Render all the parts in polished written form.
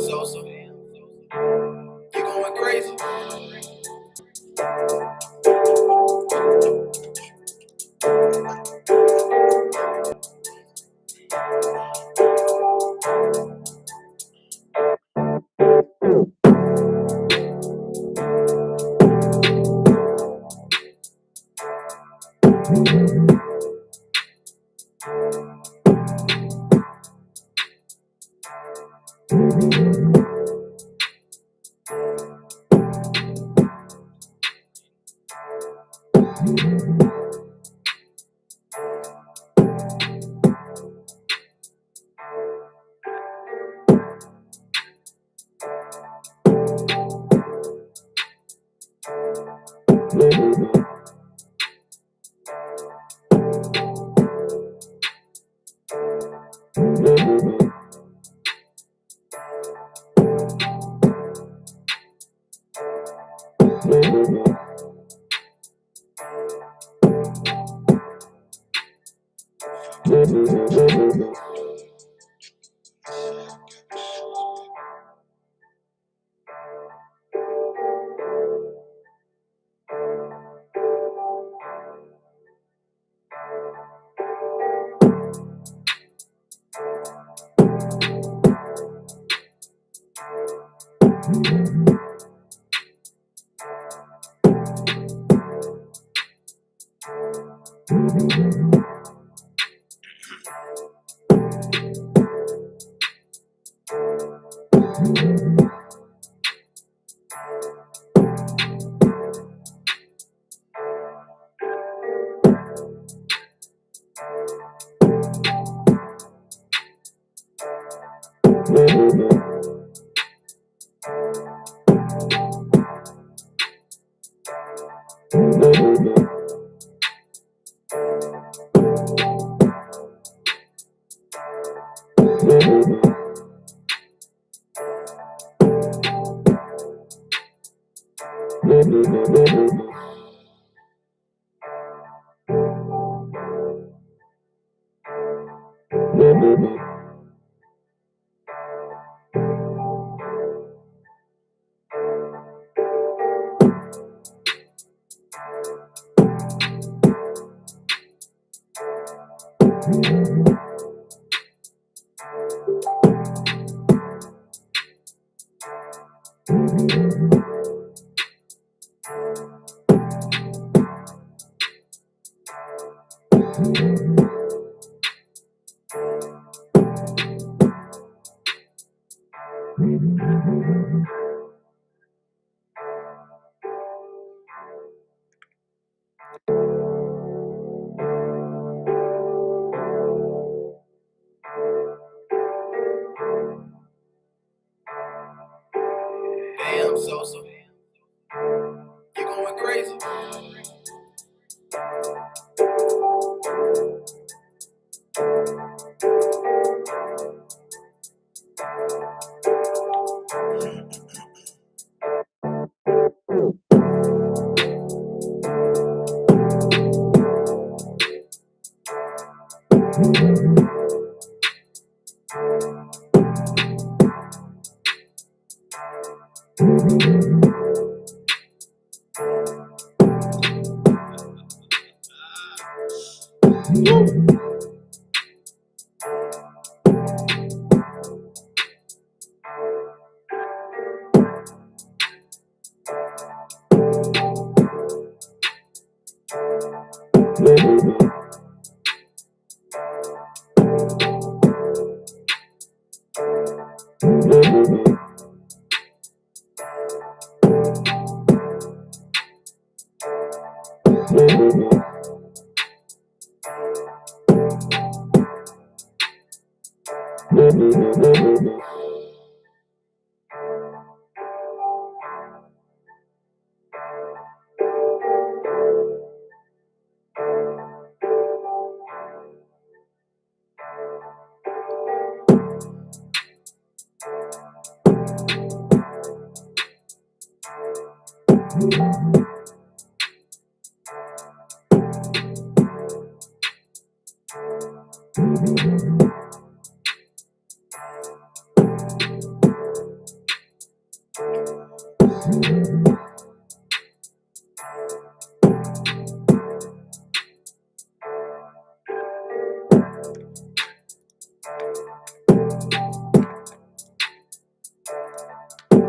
Sosa, you going crazy? Damn, Sosa, you going crazy?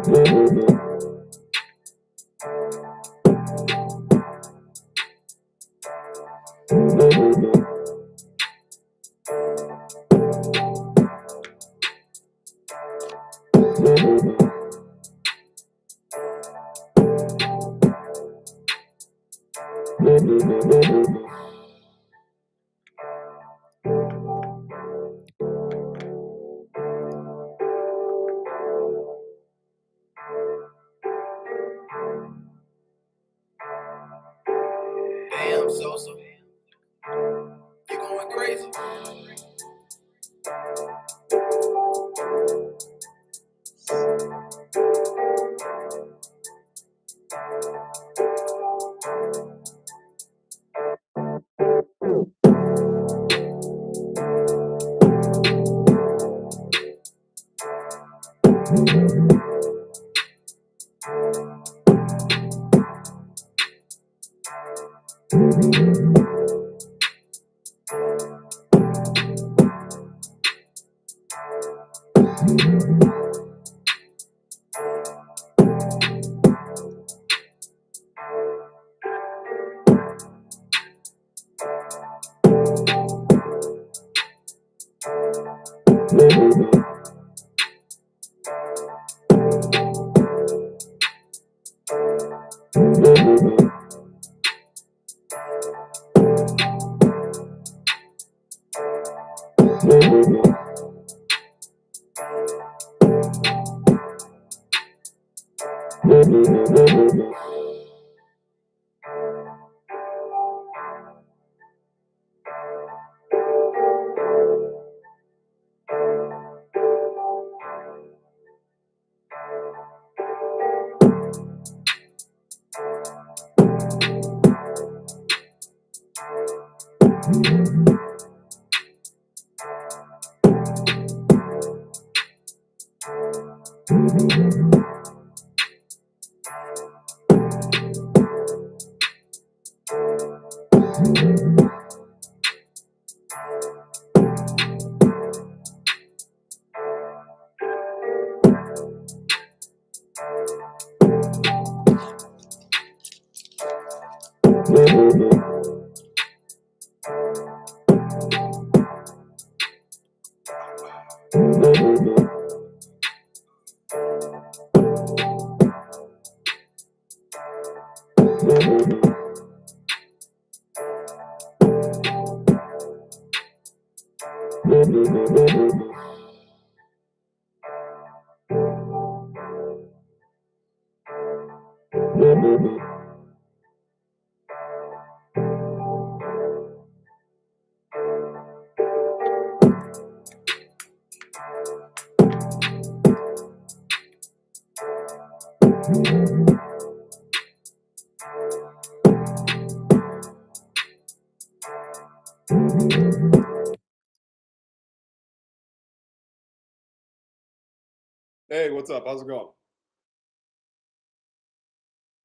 Damn, Sosa, you going crazy. Hey, what's up? How's it going?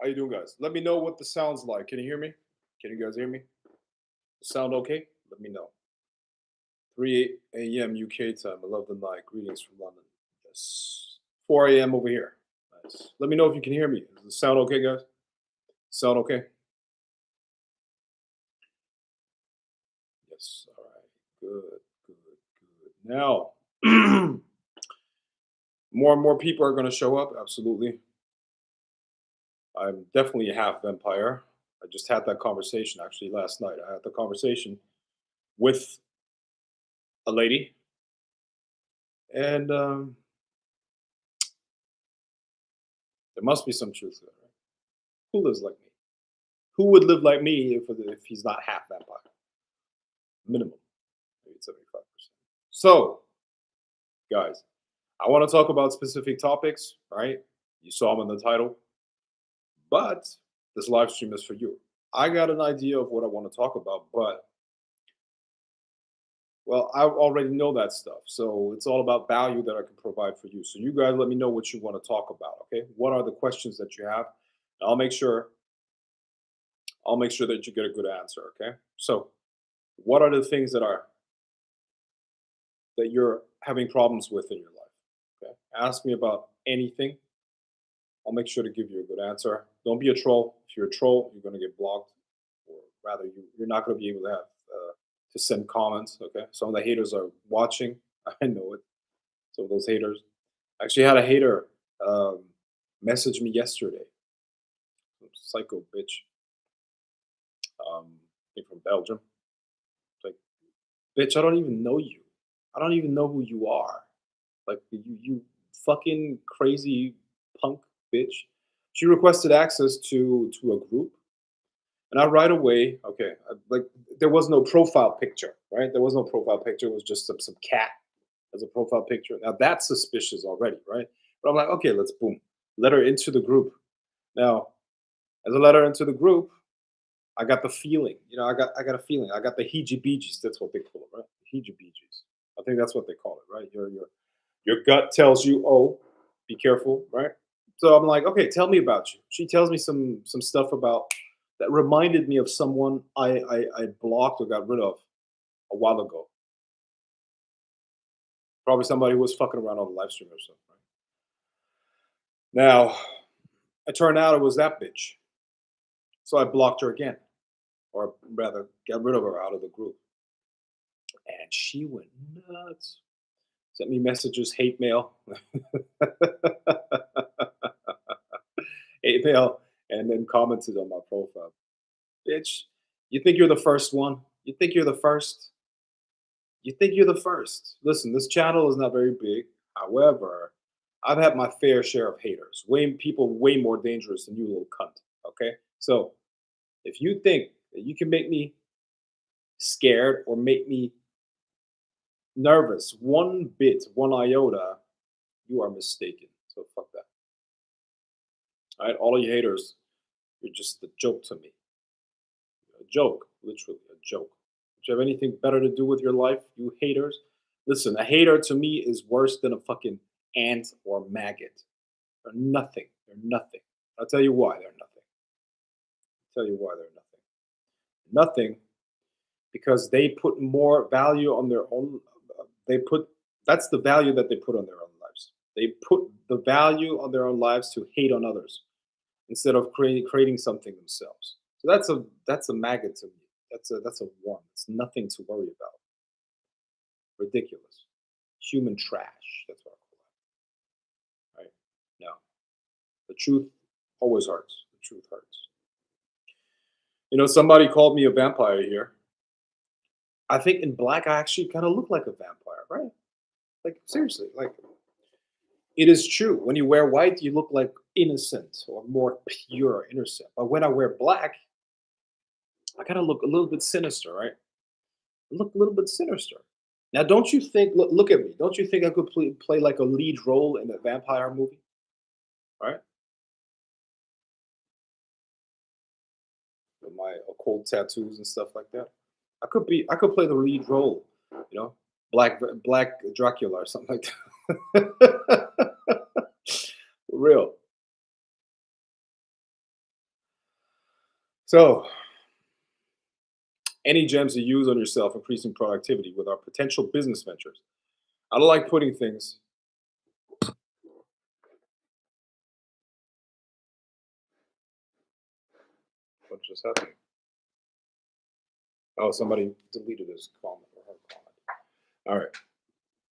How you doing, guys? Let me know what the sound's like. Can you hear me? Can you guys hear me? Sound okay? Let me know. 3 a.m. UK time. I love the night. Greetings from London. Yes. 4 a.m. over here. Nice. Let me know if you can hear me. Does the sound okay, guys? Sound okay? Yes. All right. Good. Good. Good. Now, more and more people are going to show up. Absolutely. I'm definitely a half vampire. I just had that conversation actually last night. I had the conversation with a lady, and there must be some truth there. Right? Who lives like me? Who would live like me if he's not half vampire? Minimum, maybe 75%. So, guys, I want to talk about specific topics, right? You saw them in the title, but this live stream is for you. I got an idea of what I want to talk about, but well, I already know that stuff. So it's all about value that I can provide for you. So you guys let me know what you want to talk about, okay? What are the questions that you have? And I'll make sure that you get a good answer, okay? So, what are the things that you're having problems with in your life? Okay? Ask me about anything. I'll make sure to give you a good answer. Don't be a troll. If you're a troll, you're going to get blocked, or rather, you're not going to be able to have to send comments. Okay, some of the haters are watching. I know it. Some of those haters. I actually had a hater um, message me yesterday. Psycho bitch. I think from Belgium. Like, bitch, I don't even know you. I don't even know who you are. Like, you fucking crazy punk bitch. She requested access to a group, and I right away, okay, like there was no profile picture, right? There was no profile picture. It was just some cat as a profile picture. Now that's suspicious already, right? But I'm like, okay, let's boom, let her into the group. Now, as I let her into the group, I got the feeling, I got a feeling. I got the heebie-jeebies. That's what they call it, right? Heebie-jeebies. I think that's what they call it, right? Your gut tells you, oh, be careful, right? So I'm like, okay, tell me about you. She tells me some stuff about that reminded me of someone I blocked or got rid of a while ago. Probably somebody who was fucking around on the live stream or something. Right? Now, it turned out it was that bitch. So I blocked her again, or rather, got rid of her out of the group. And she went nuts. Sent me messages, hate mail, hate mail, and then commented on my profile. Bitch, you think you're the first one? You think you're the first? You think you're the first? Listen, this channel is not very big. However, I've had my fair share of haters. Way people way more dangerous than you, little cunt. Okay, so if you think that you can make me scared or make me nervous one bit, one iota, you are mistaken. So fuck that. All right, all of you haters, you're just a joke to me. A joke, literally a joke. Do you have anything better to do with your life, you haters? Listen, a hater to me is worse than a fucking ant or maggot. They're nothing. They're nothing. I'll tell you why they're nothing. I'll tell you why they're nothing. Nothing because they put more value on their own. They put That's the value that they put on their own lives. They put the value on their own lives to hate on others instead of creating something themselves. So that's a maggot to me. That's a one. It's nothing to worry about. Ridiculous. Human trash. That's what I call it. Right? No. The truth always hurts. The truth hurts. Somebody called me a vampire here. I think in black I actually kind of look like a vampire, right? Like seriously, like it is true. When you wear white, you look like innocent or more pure, innocent. But when I wear black, I kind of look a little bit sinister, right? I look a little bit sinister. Now, don't you think? Look at me. Don't you think I could play like a lead role in a vampire movie? Right? With my occult tattoos and stuff like that. I could play the lead role. You know, Black Dracula or something like that. For real. So, any gems to use on yourself, increasing productivity with our potential business ventures. I don't like putting things. What just happened? Oh, somebody deleted his comment or her comment. All right.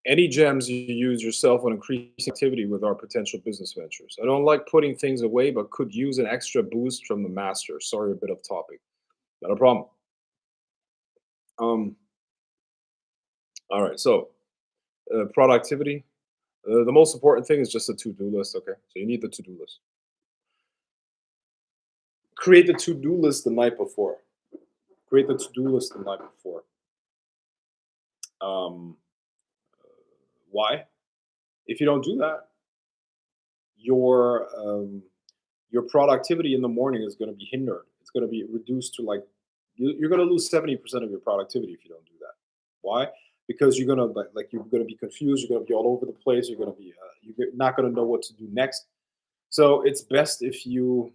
Any gems you use yourself on increasing activity with our potential business ventures. I don't like putting things away, but could use an extra boost from the master. Sorry, a bit of topic. Not a problem. Um. All right. So, productivity. The most important thing is just a to-do list. Okay. So you need the to-do list. Create the to-do list the night before. Create the to-do list the night before. Um. Why? If you don't do that, your your productivity in the morning is going to be hindered. It's going to be reduced to like you're going to lose 70% of your productivity if you don't do that. Why? Because you're going to you're going to be confused. You're going to be all over the place. You're going to be you're not going to know what to do next. So it's best if you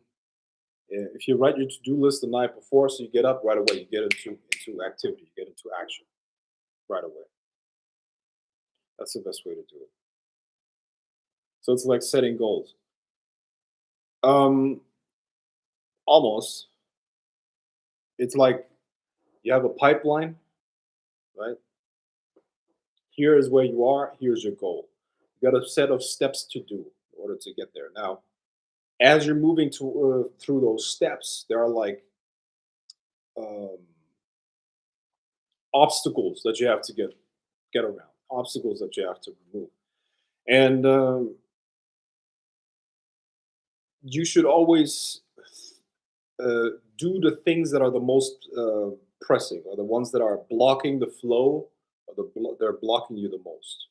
write your to-do list the night before, so you get up right away. You get into activity. You get into action right away. That's the best way to do it. So it's like setting goals. Um, Almost. It's like you have a pipeline, right? Here is where you are. Here's your goal. You got a set of steps to do in order to get there. Now, as you're moving through those steps, there are like um, obstacles that you have to get around, obstacles that you have to remove, and you should always do the things that are the most pressing, or the ones that are blocking the flow, or they're blocking you the most.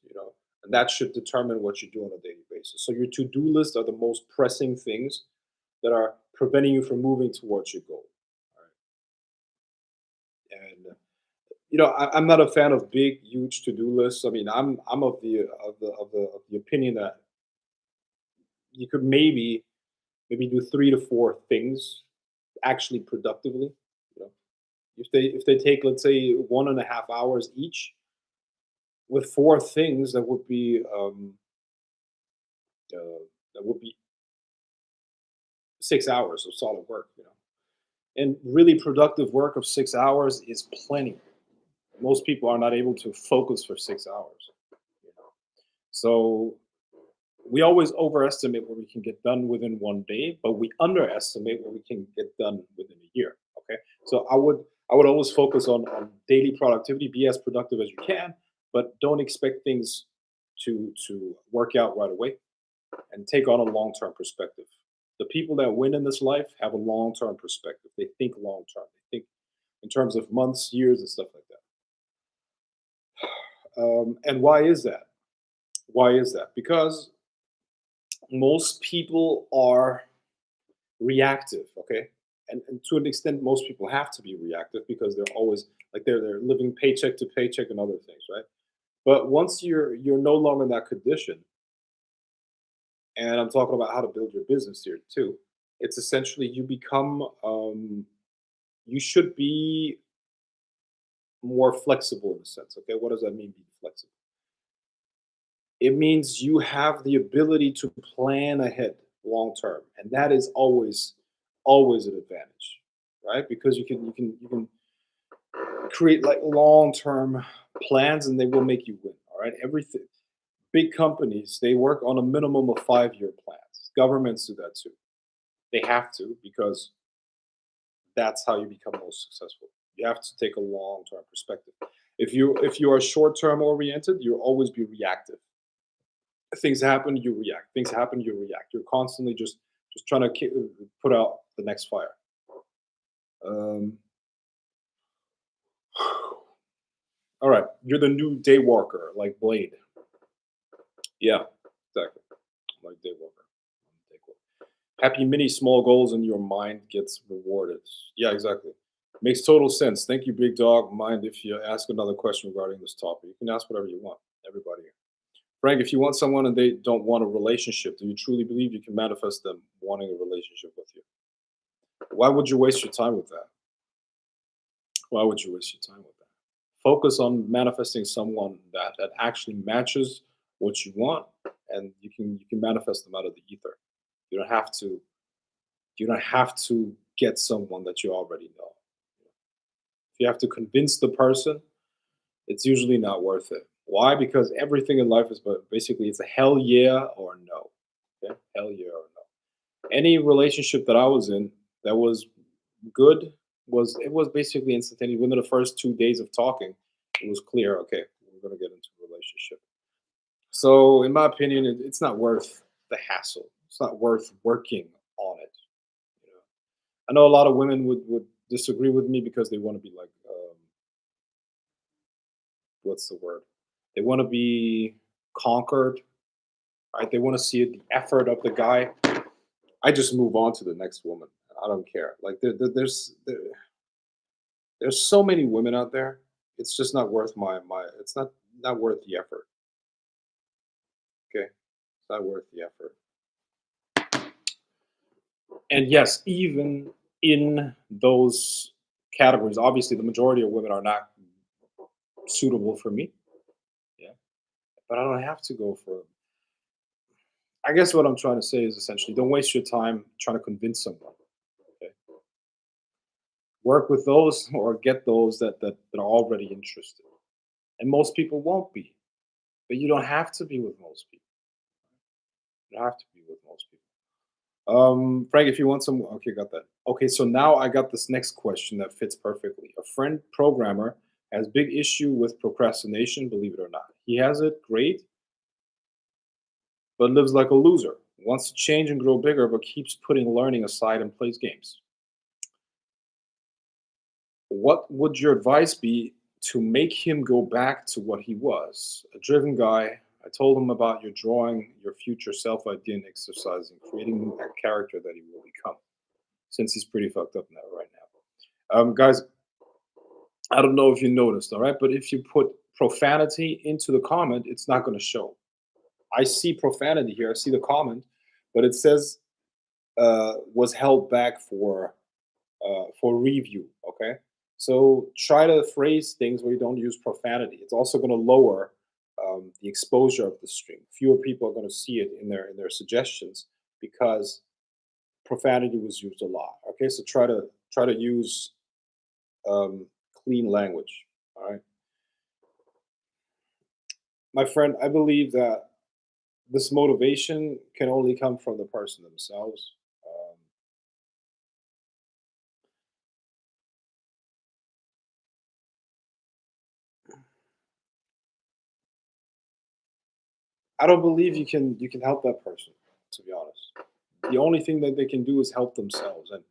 And that should determine what you do on a daily basis. So your to-do list are the most pressing things that are preventing you from moving towards your goal. All right? And I'm not a fan of big, huge to-do lists. I mean, I'm of the opinion that you could maybe do 3 to 4 things actually productively. You know, if they take, let's say, 1.5 hours each, with 4 things, that would be 6 hours of solid work. And really productive work of 6 hours is plenty. Most people are not able to focus for 6 hours. You know, so we always overestimate what we can get done within one day, but we underestimate what we can get done within a year. Okay, so I would always focus on daily productivity. Be as productive as you can, but don't expect things to work out right away, and take on a long term perspective. The people that win in this life have a long term perspective. They think long term. They think in terms of months, years, and stuff like that. And why is that? Why is that? Because most people are reactive. Okay, and to an extent, most people have to be reactive because they're always like they're living paycheck to paycheck and other things, right? But once you're no longer in that condition, and I'm talking about how to build your business here too. It's essentially you become you should be more flexible in a sense. Okay, what does that mean? Be flexible. It means you have the ability to plan ahead long term, and that is always an advantage, right? Because you can create like long term plans, and they will make you win. All right, everything. Big companies, they work on a minimum of 5-year plans. Governments do that too. They have to, because that's how you become most successful. You have to take a long term perspective. If you are short term oriented, you'll always be reactive. Things happen, you react. Things happen, you react. You're constantly just trying to put out the next fire. Um, all right, you're the new day walker, like Blade. Yeah, exactly, like day walker. Day walker. Happy many small goals and your mind gets rewarded. Yeah, exactly. Makes total sense. Thank you, Big Dog. Mind if you ask another question regarding this topic? You can ask whatever you want. Everybody. Frank, if you want someone and they don't want a relationship, do you truly believe you can manifest them wanting a relationship with you? Why would you waste your time with that? Why would you waste your time with that? Focus on manifesting someone that actually matches what you want, and you can manifest them out of the ether. You don't have to get someone that you already know. If you have to convince the person, it's usually not worth it. Why? Because everything in life is basically it's a hell yeah or no. Okay? Hell yeah or no. Any relationship that I was in that was good was basically instantaneous. Within the first 2 days of talking, it was clear. Okay, we're gonna get into a relationship. So, in my opinion, it's not worth the hassle. It's not worth working on it. You know, I know a lot of women would disagree with me because they want to be like, what's the word? They want to be conquered, right? They want to see the effort of the guy. I just move on to the next woman. I don't care. Like there's so many women out there. It's just not worth my. It's not worth the effort. Okay, it's not worth the effort. And yes, even in those categories, obviously the majority of women are not suitable for me. Yeah, but I don't have to go for. I guess what I'm trying to say is essentially don't waste your time trying to convince someone. Okay? Work with those or get those that are already interested. And most people won't be, but you don't have to be with most people. You don't have to be with most people. Frank, if you want some, okay, got that. Okay, so now I got this next question that fits perfectly. A friend programmer has big issue with procrastination, believe it or not. He has it great, but lives like a loser. Wants to change and grow bigger, but keeps putting learning aside and plays games. What would your advice be to make him go back to what he was? A driven guy. I told him about your drawing, your future self idea, and exercising, creating a character that he will become, since he's pretty fucked up now, right now. Guys, I don't know if you noticed, all right, but if you put profanity into the comment, it's not going to show. I see profanity here. I see the comment, but it says was held back for review. Okay, so try to phrase things where you don't use profanity. It's also going to lower the exposure of the stream. Fewer people are going to see it in their suggestions because profanity was used a lot. Okay, so try to use um, clean language. All right, my friend, I believe that this motivation can only come from the person themselves. Um, I don't believe you can help that person. To be honest, the only thing that they can do is help themselves, and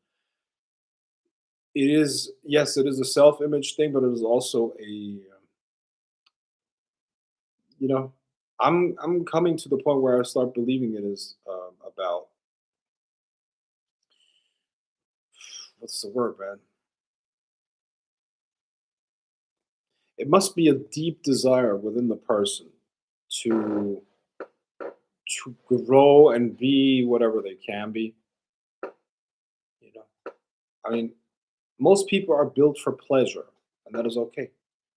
it is yes, it is a self-image thing, but it is also you know, I'm coming to the point where I start believing it is about what's the word, man? It must be a deep desire within the person to to grow and be whatever they can be. You know, I mean, most people are built for pleasure, and that is okay.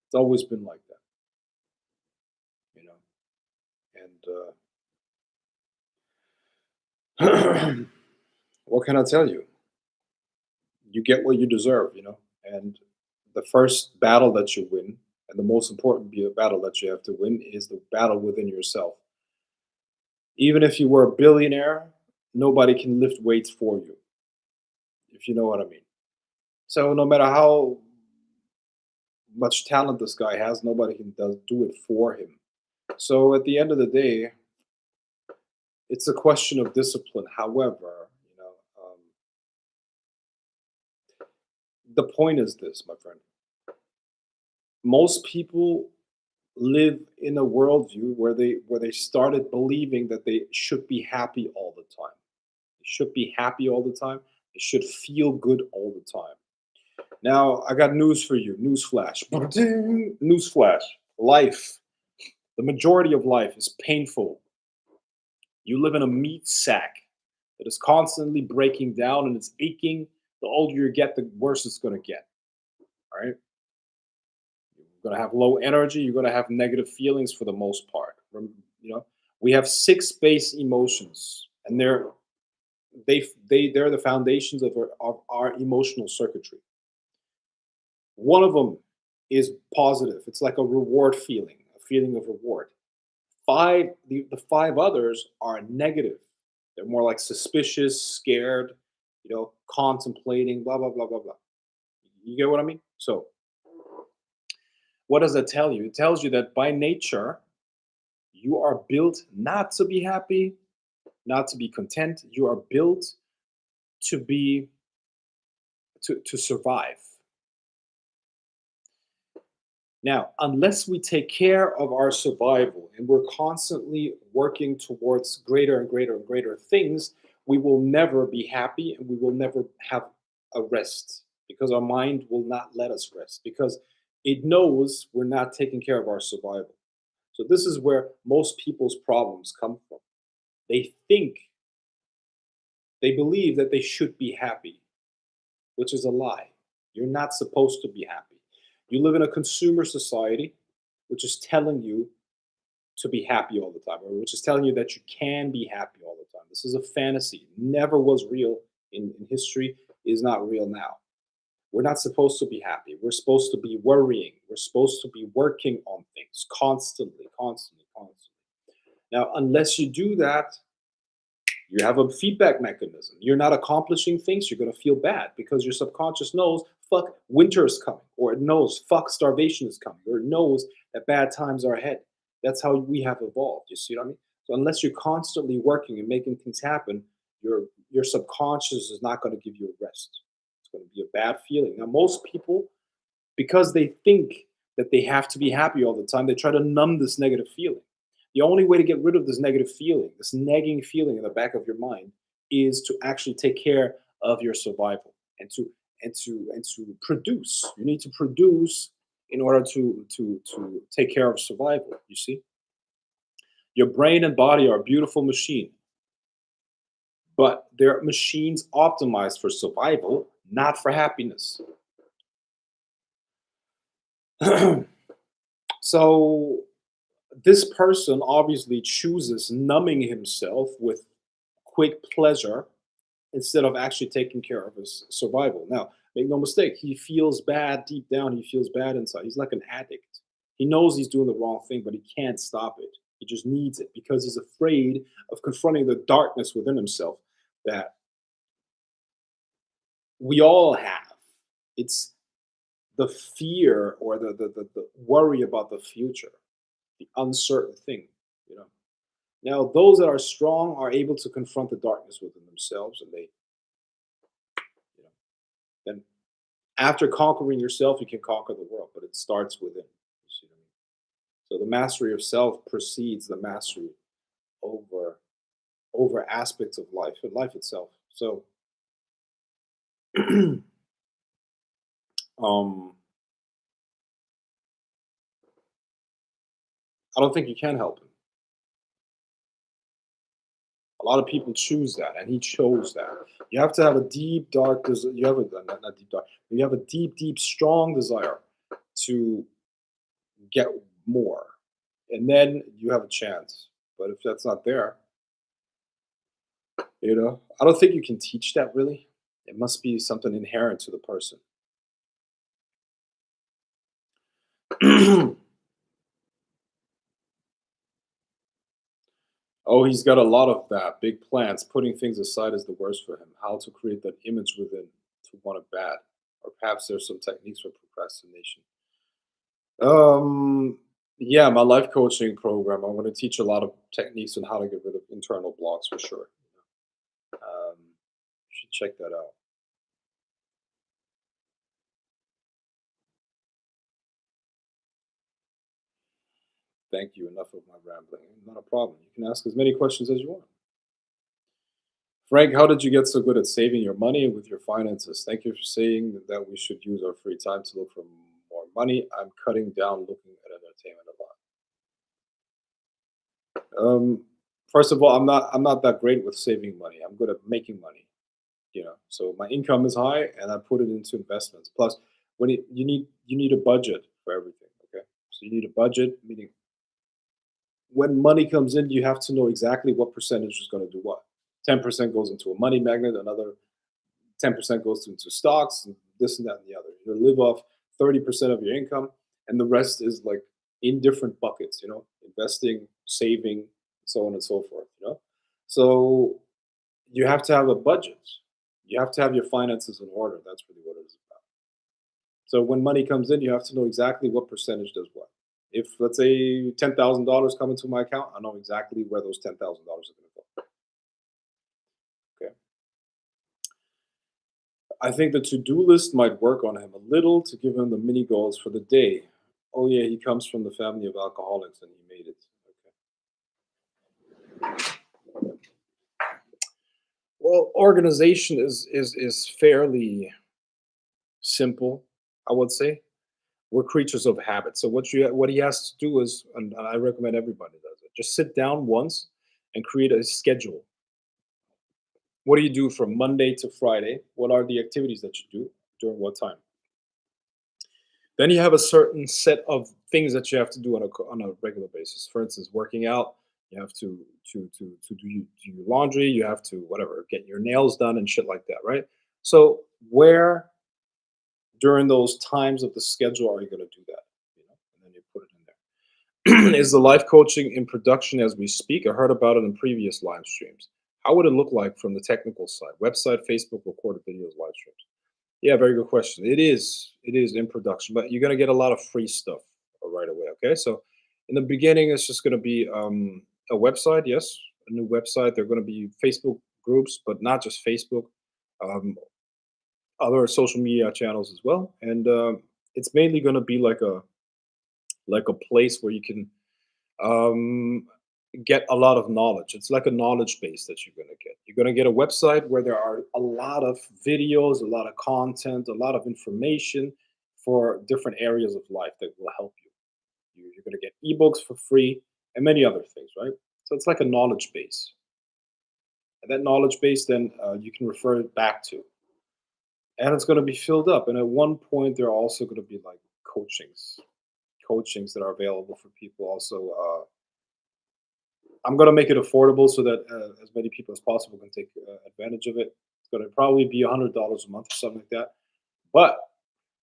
It's always been like that. You know, and what can I tell you? You get what you deserve. You know, and the first battle that you win, and the most important battle that you have to win, is the battle within yourself. Even if you were a billionaire, nobody can lift weights for you, if you know what I mean. So no matter how much talent this guy has, nobody can do it for him. So at the end of the day, it's a question of discipline. However, the point is this, my friend. Most people live in a worldview where they started believing that they should be happy all the time. They should be happy all the time. They should feel good all the time. Now, I got news for you. Newsflash. Newsflash. Life. The majority of life is painful. You live in a meat sack that is constantly breaking down and it's aching. The older you get, the worse it's going to get. All right. You're going to have low energy. You're going to have negative feelings for the most part. You know, we have six base emotions, and they're the foundations of our emotional circuitry. One of them is positive. It's like a reward feeling, a feeling of reward. The five others are negative. They're more like suspicious, scared, contemplating, blah blah blah blah blah. You get what I mean? So, what does that tell you? It tells you that by nature, you are built not to be happy, not to be content. You are built to be to survive. Now, unless we take care of our survival and we're constantly working towards greater and greater and greater things, we will never be happy and we will never have a rest because our mind will not let us rest because it knows we're not taking care of our survival. So, this is where most people's problems come from. They think, they believe that they should be happy, which is a lie. You're not supposed to be happy. You live in a consumer society, which is telling you to be happy all the time, or which is telling you that you can be happy all the time. This is a fantasy. Never was real in history, is not real now. We're not supposed to be happy. We're supposed to be worrying. We're supposed to be working on things constantly, constantly, constantly. Now, unless you do that, you have a feedback mechanism. You're not accomplishing things, you're going to feel bad because your subconscious knows, fuck, winter is coming, or it knows, fuck, starvation is coming, or it knows that bad times are ahead. That's how we have evolved. You see what I mean? So unless you're constantly working and making things happen, your subconscious is not going to give you a rest. It's going to be a bad feeling. Now, most people, because they think that they have to be happy all the time, they try to numb this negative feeling. The only way to get rid of this negative feeling, this nagging feeling in the back of your mind, is to actually take care of your survival and to produce. You need to produce in order to take care of survival. You see, your brain and body are a beautiful machine, but they're machines optimized for survival, not for happiness. So this person obviously chooses numbing himself with quick pleasure instead of actually taking care of his survival. Now, make no mistake, he feels bad deep down. He feels bad inside. He's like an addict. He knows he's doing the wrong thing, but he can't stop it. He just needs it because he's afraid of confronting the darkness within himself that we all have. It's the fear or the worry about the future, the uncertain thing, you know. Now, those that are strong are able to confront the darkness within themselves, and they, you know, then after conquering yourself, you can conquer the world, but it starts within. You see what I mean? So the mastery of self precedes the mastery over aspects of life and life itself. So, um, I don't think you can help him. A lot of people choose that, and he chose that. You have to have a deep, dark desire. You have a not deep, dark. You have a deep, deep, strong desire to get more, and then you have a chance. But if that's not there, I don't think you can teach that really. It must be something inherent to the person. Oh, he's got a lot of that. Big plans. Putting things aside is the worst for him. How to create that image within to want it bad. Or perhaps there's some techniques for procrastination. Um, yeah, my life coaching program. I'm going to teach a lot of techniques on how to get rid of internal blocks for sure. You should check that out. Thank you. Enough of my rambling. Not a problem. You can ask as many questions as you want. Frank, how did you get so good at saving your money with your finances? Thank you for saying that we should use our free time to look for more money. I'm cutting down looking at entertainment a lot. First of all, I'm not that great with saving money. I'm good at making money. So my income is high, and I put it into investments. Plus, you need a budget for everything. Okay, so you need a budget, meaning when money comes in, you have to know exactly what percentage is going to do what. 10% goes into a money magnet, another 10% goes into stocks, and this and that and the other. You live off 30% of your income, and the rest is like in different buckets, investing, saving, so on and so forth. So you have to have a budget. You have to have your finances in order. That's really what it is about. So when money comes in, you have to know exactly what percentage does what. If let's say $10,000 come into my account, I know exactly where those $10,000 are going to go. Okay. I think the to-do list might work on him a little to give him the mini goals for the day. Oh yeah, he comes from the family of alcoholics and he made it. Okay. Well, organization is fairly simple, I would say. We're creatures of habit. So what he has to do is, and I recommend everybody does it, just sit down once and create a schedule. What do you do from Monday to Friday? What are the activities that you do during what time? Then you have a certain set of things that you have to do on a regular basis. For instance, working out, you have to do your laundry, you have to whatever, get your nails done and shit like that, right? So where during those times of the schedule are you going to do that? And then you put it in there. Is the life coaching in production as we speak? I heard about it in previous live streams. How would it look like from the technical side? Website, Facebook, recorded videos, live streams. Yeah, very good question. It is. It is in production, but you're gonna get a lot of free stuff right away. Okay, so in the beginning, it's just gonna be a website. Yes, a new website. They're gonna be Facebook groups, but not just Facebook. Um, Other social media channels as well, and it's mainly gonna be like a place where you can um, get a lot of knowledge. It's like a knowledge base that you're going to get. You're going to get a website where there are a lot of videos, a lot of content, a lot of information for different areas of life that will help you. You're going to get ebooks for free and many other things, right? So it's like a knowledge base. And that knowledge base, then you can refer it back to. And it's going to be filled up. And at one point, there are also going to be like coachings that are available for people also. I'm gonna make it affordable so that as many people as possible can take advantage of it. It's gonna probably be $100 a month or something like that. But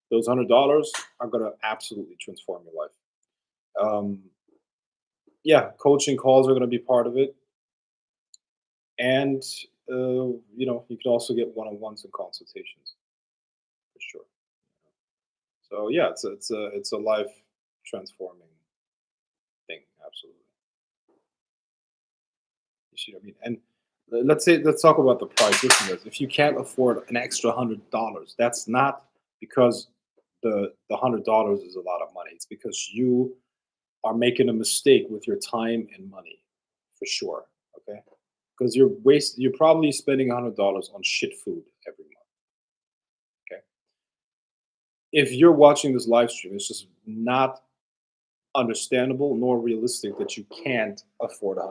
those $100 are gonna absolutely transform your life. Um, yeah, coaching calls are gonna be part of it, and you can also get one-on-ones and consultations for sure. So yeah, it's a life transforming thing. Absolutely. You see what I mean? And let's talk about the price. Listen, guys, if you can't afford an extra $100, that's not because the $100 is a lot of money. It's because you are making a mistake with your time and money, for sure. Okay, because you're probably spending $100 on shit food every month. Okay, if you're watching this live stream, it's just not understandable nor realistic that you can't afford $100 a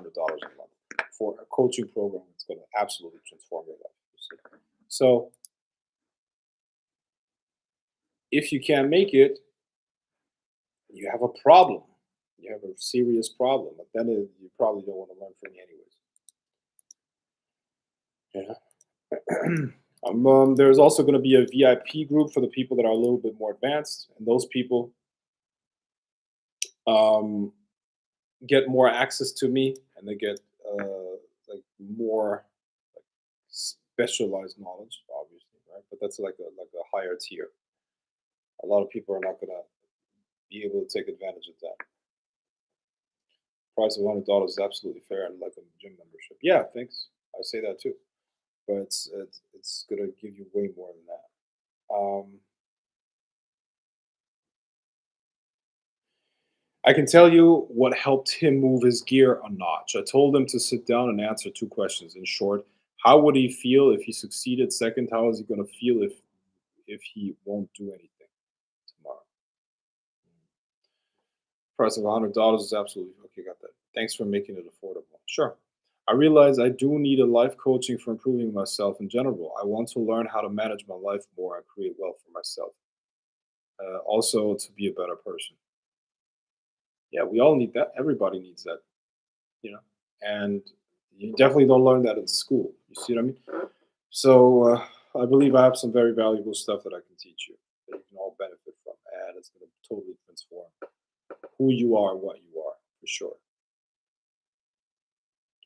month for a coaching program that's going to absolutely transform your life. You see. So if you can't make it, you have a problem. You have a serious problem. But then you probably don't want to learn from me anyways. Yeah. There's also going to be a VIP group for the people that are a little bit more advanced, and those people um, get more access to me, and they get like more like specialized knowledge, obviously, right? But that's like a higher tier. A lot of people are not going to be able to take advantage of that. Price of $100 is absolutely fair, and like a gym membership. Yeah, thanks. I say that too, but it's going to give you way more than that. I can tell you what helped him move his gear a notch. I told him to sit down and answer two questions. In short, how would he feel if he succeeded? Second, how is he going to feel if he won't do anything tomorrow? Price of $100 is absolutely okay. Got that. Thanks for making it affordable. Sure. I realize I do need a life coaching for improving myself in general. I want to learn how to manage my life more and create wealth for myself. Also, to be a better person. Yeah, we all need that. Everybody needs that, you know. And you definitely don't learn that in school. You see what I mean? So I believe I have some very valuable stuff that I can teach you that you can all benefit from, and it's going to totally transform who you are and what you are for sure.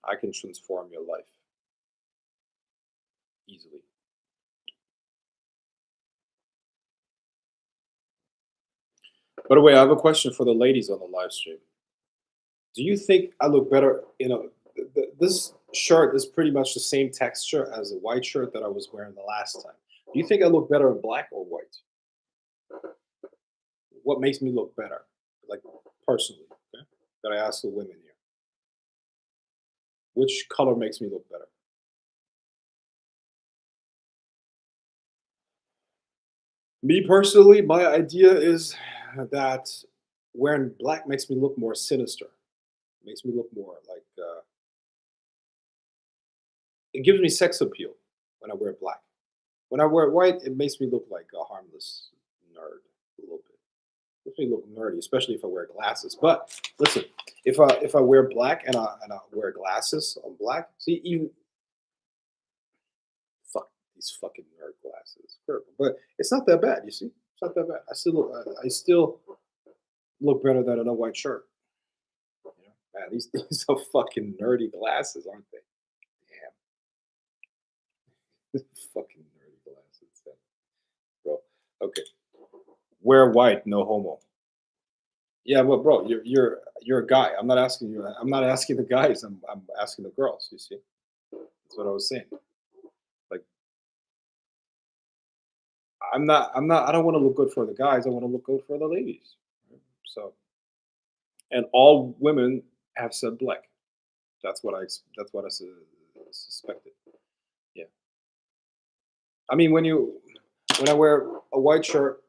I can transform your life easily. By the way, I have a question for the ladies on the live stream. Do you think I look better? This shirt is pretty much the same texture as the white shirt that I was wearing the last time. Do you think I look better in black or white? What makes me look better, like personally? Okay, that I ask the women here. Which color makes me look better? Me personally, my idea is that wearing black makes me look more sinister. Makes me look more like it gives me sex appeal when I wear black. When I wear white, it makes me look like a harmless nerd a little bit. Makes me look nerdy, especially if I wear glasses. But listen, if I wear black and I wear glasses on black, see even fuck these fucking nerd glasses. But it's not that bad. You see, it's not that bad. I still look better than in a white shirt. You know, man, these these are fucking nerdy glasses, aren't they? Damn, fucking nerdy glasses, bro. Okay, wear white, no homo. Yeah, well, bro, you're a guy. I'm not asking you. I'm not asking the guys. I'm asking the girls. You see, that's what I was saying. Like, I'm not. I don't want to look good for the guys. I want to look good for the ladies. So, and all women have said black. That's what I suspected. Yeah. I mean, when I wear a white shirt,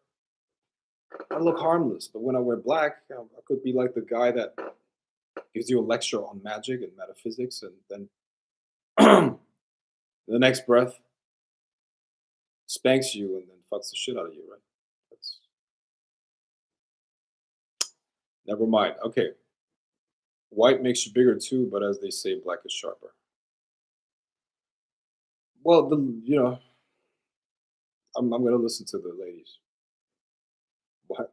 I look harmless. But when I wear black, I could be like the guy that gives you a lecture on magic and metaphysics, and then the next breath spanks you and then fucks the shit out of you, right? That's never mind. Okay, white makes you bigger too, but as they say, black is sharper. Well, I'm gonna listen to the ladies. What?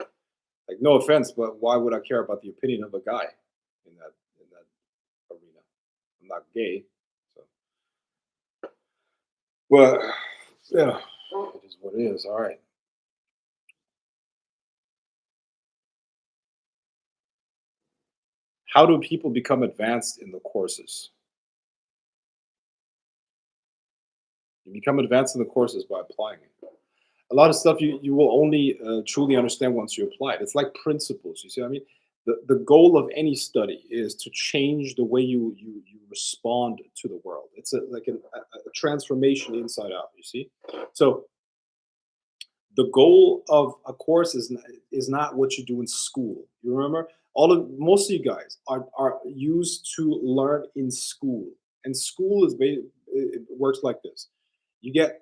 Like, no offense, but why would I care about the opinion of a guy in that arena? I'm not gay, so well, yeah, it is what it is. All right. How do people become advanced in the courses? You become advanced in the courses by applying it. A lot of stuff you will only truly understand once you apply it. It's like principles. You see what I mean? The goal of any study is to change the way you respond to the world. It's a transformation inside out. You see, so the goal of a course is not what you do in school. You remember, all of most of you guys are used to learn in school, and school it works like this: you get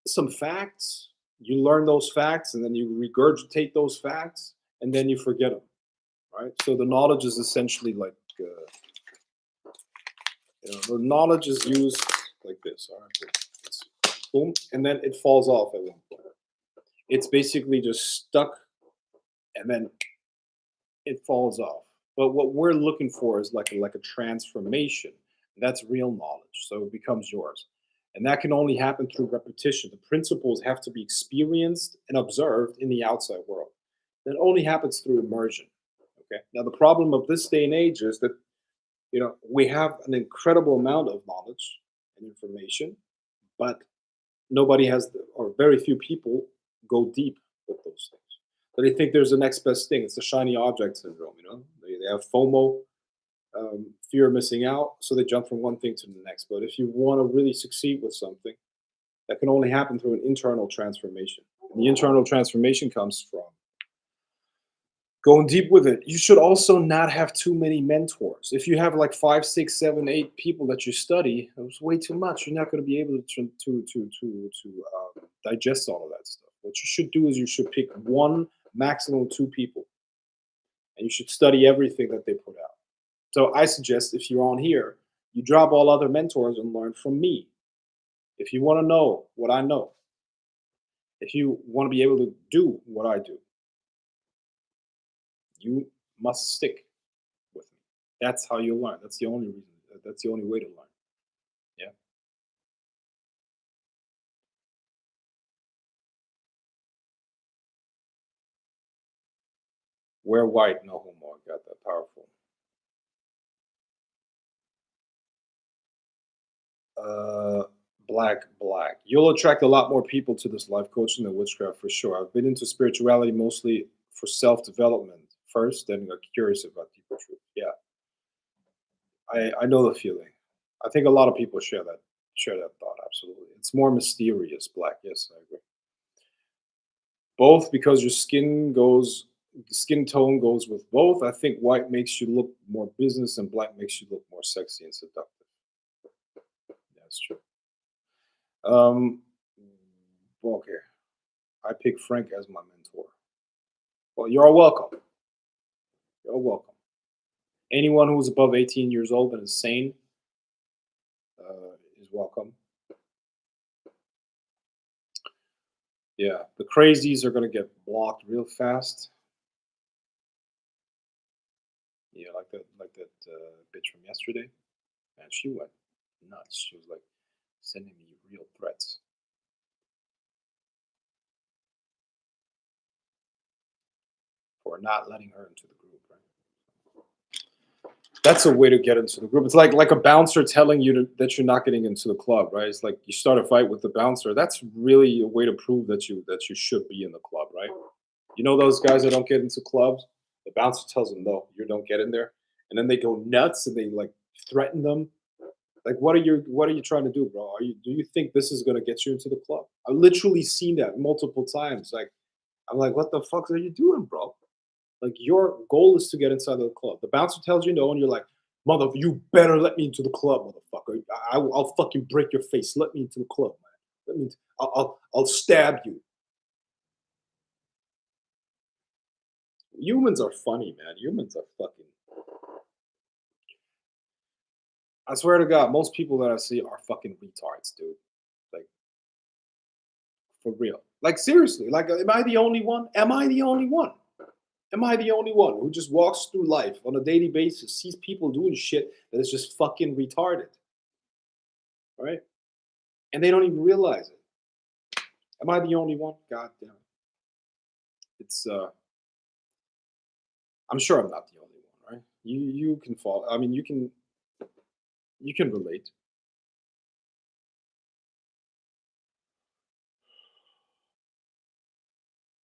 some facts, you learn those facts, and then you regurgitate those facts, and then you forget them. Right. So the knowledge is essentially like the knowledge is used like this. All right. It's boom, and then it falls off at one point. It's basically just stuck, and then it falls off. But what we're looking for is like a transformation. That's real knowledge. So it becomes yours. And that can only happen through repetition. The principles have to be experienced and observed in the outside world. That only happens through immersion. Okay. Now the problem of this day and age is that we have an incredible amount of knowledge and information, but nobody has or very few people go deep with those things. So they think there's the next best thing. It's the shiny object syndrome. They have FOMO, fear of missing out, so they jump from one thing to the next. But if you want to really succeed with something, that can only happen through an internal transformation. And the internal transformation comes from going deep with it. You should also not have too many mentors. If you have like five, six, seven, eight people that you study, it's way too much. You're not going to be able to digest all of that stuff. What you should do is you should pick one, maximum two people, and you should study everything that they put out. So I suggest if you're on here, you drop all other mentors and learn from me. If you want to know what I know, if you want to be able to do what I do, you must stick with me. That's how you learn. That's the only reason. That's the only way to learn. Yeah. Wear white, no homo. I got that powerful. Uh, black. You'll attract a lot more people to this life coaching than witchcraft for sure. I've been into spirituality mostly for self development first, then got curious about deeper truth. Yeah, I know the feeling. I think a lot of people share that thought. Absolutely, it's more mysterious. Black. Yes, I agree. Both because your skin tone goes with both. I think white makes you look more business, and black makes you look more sexy and seductive. That's true. Um, okay, I pick Frank as my mentor. Well, you're all welcome. You're all welcome. Anyone who's above 18 years old and is sane is welcome. Yeah, the crazies are gonna get blocked real fast. Yeah, like that bitch from yesterday. Man, she went nuts. She was like sending me real threats for not letting her into the group. Right? That's a way to get into the group. It's like a bouncer telling you that you're not getting into the club, right? It's like you start a fight with the bouncer. That's really a way to prove that you should be in the club, right? You know those guys that don't get into clubs? The bouncer tells them, no, you don't get in there. And then they go nuts and they like threaten them. Like, what are you trying to do, bro? Do you think this is gonna get you into the club? I've literally seen that multiple times. Like, I'm like, what the fuck are you doing, bro? Like, your goal is to get inside the club. The bouncer tells you no, and you're like, mother, you better let me into the club, motherfucker. I'll fucking break your face. Let me into the club, man. Let me. I'll stab you. Humans are funny, man. Humans are fucking. I swear to God, most people that I see are fucking retards, dude. Like, for real. Like, seriously. Like, am I the only one? Am I the only one? Am I the only one who just walks through life on a daily basis, sees people doing shit that is just fucking retarded, right? And they don't even realize it. Am I the only one? God damn it. It's I'm sure I'm not the only one, right? You can fall. I mean, you can relate.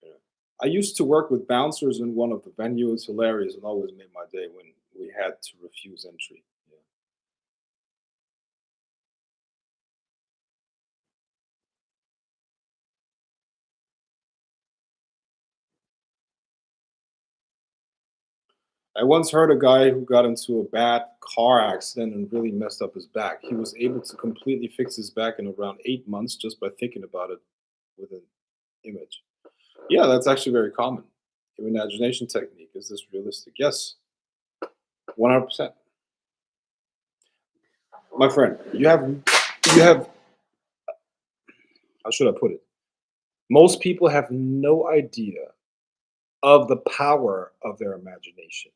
Yeah. I used to work with bouncers in one of the venues. Hilarious and always made my day when we had to refuse entry. Yeah. I once heard a guy who got into a bad car accident and really messed up his back. He was able to completely fix his back in around 8 months just by thinking about it with an image. Yeah, that's actually very common. Imagination technique. Is this realistic? Yes, 100%. My friend, you have how should I put it? Most people have no idea of the power of their imagination.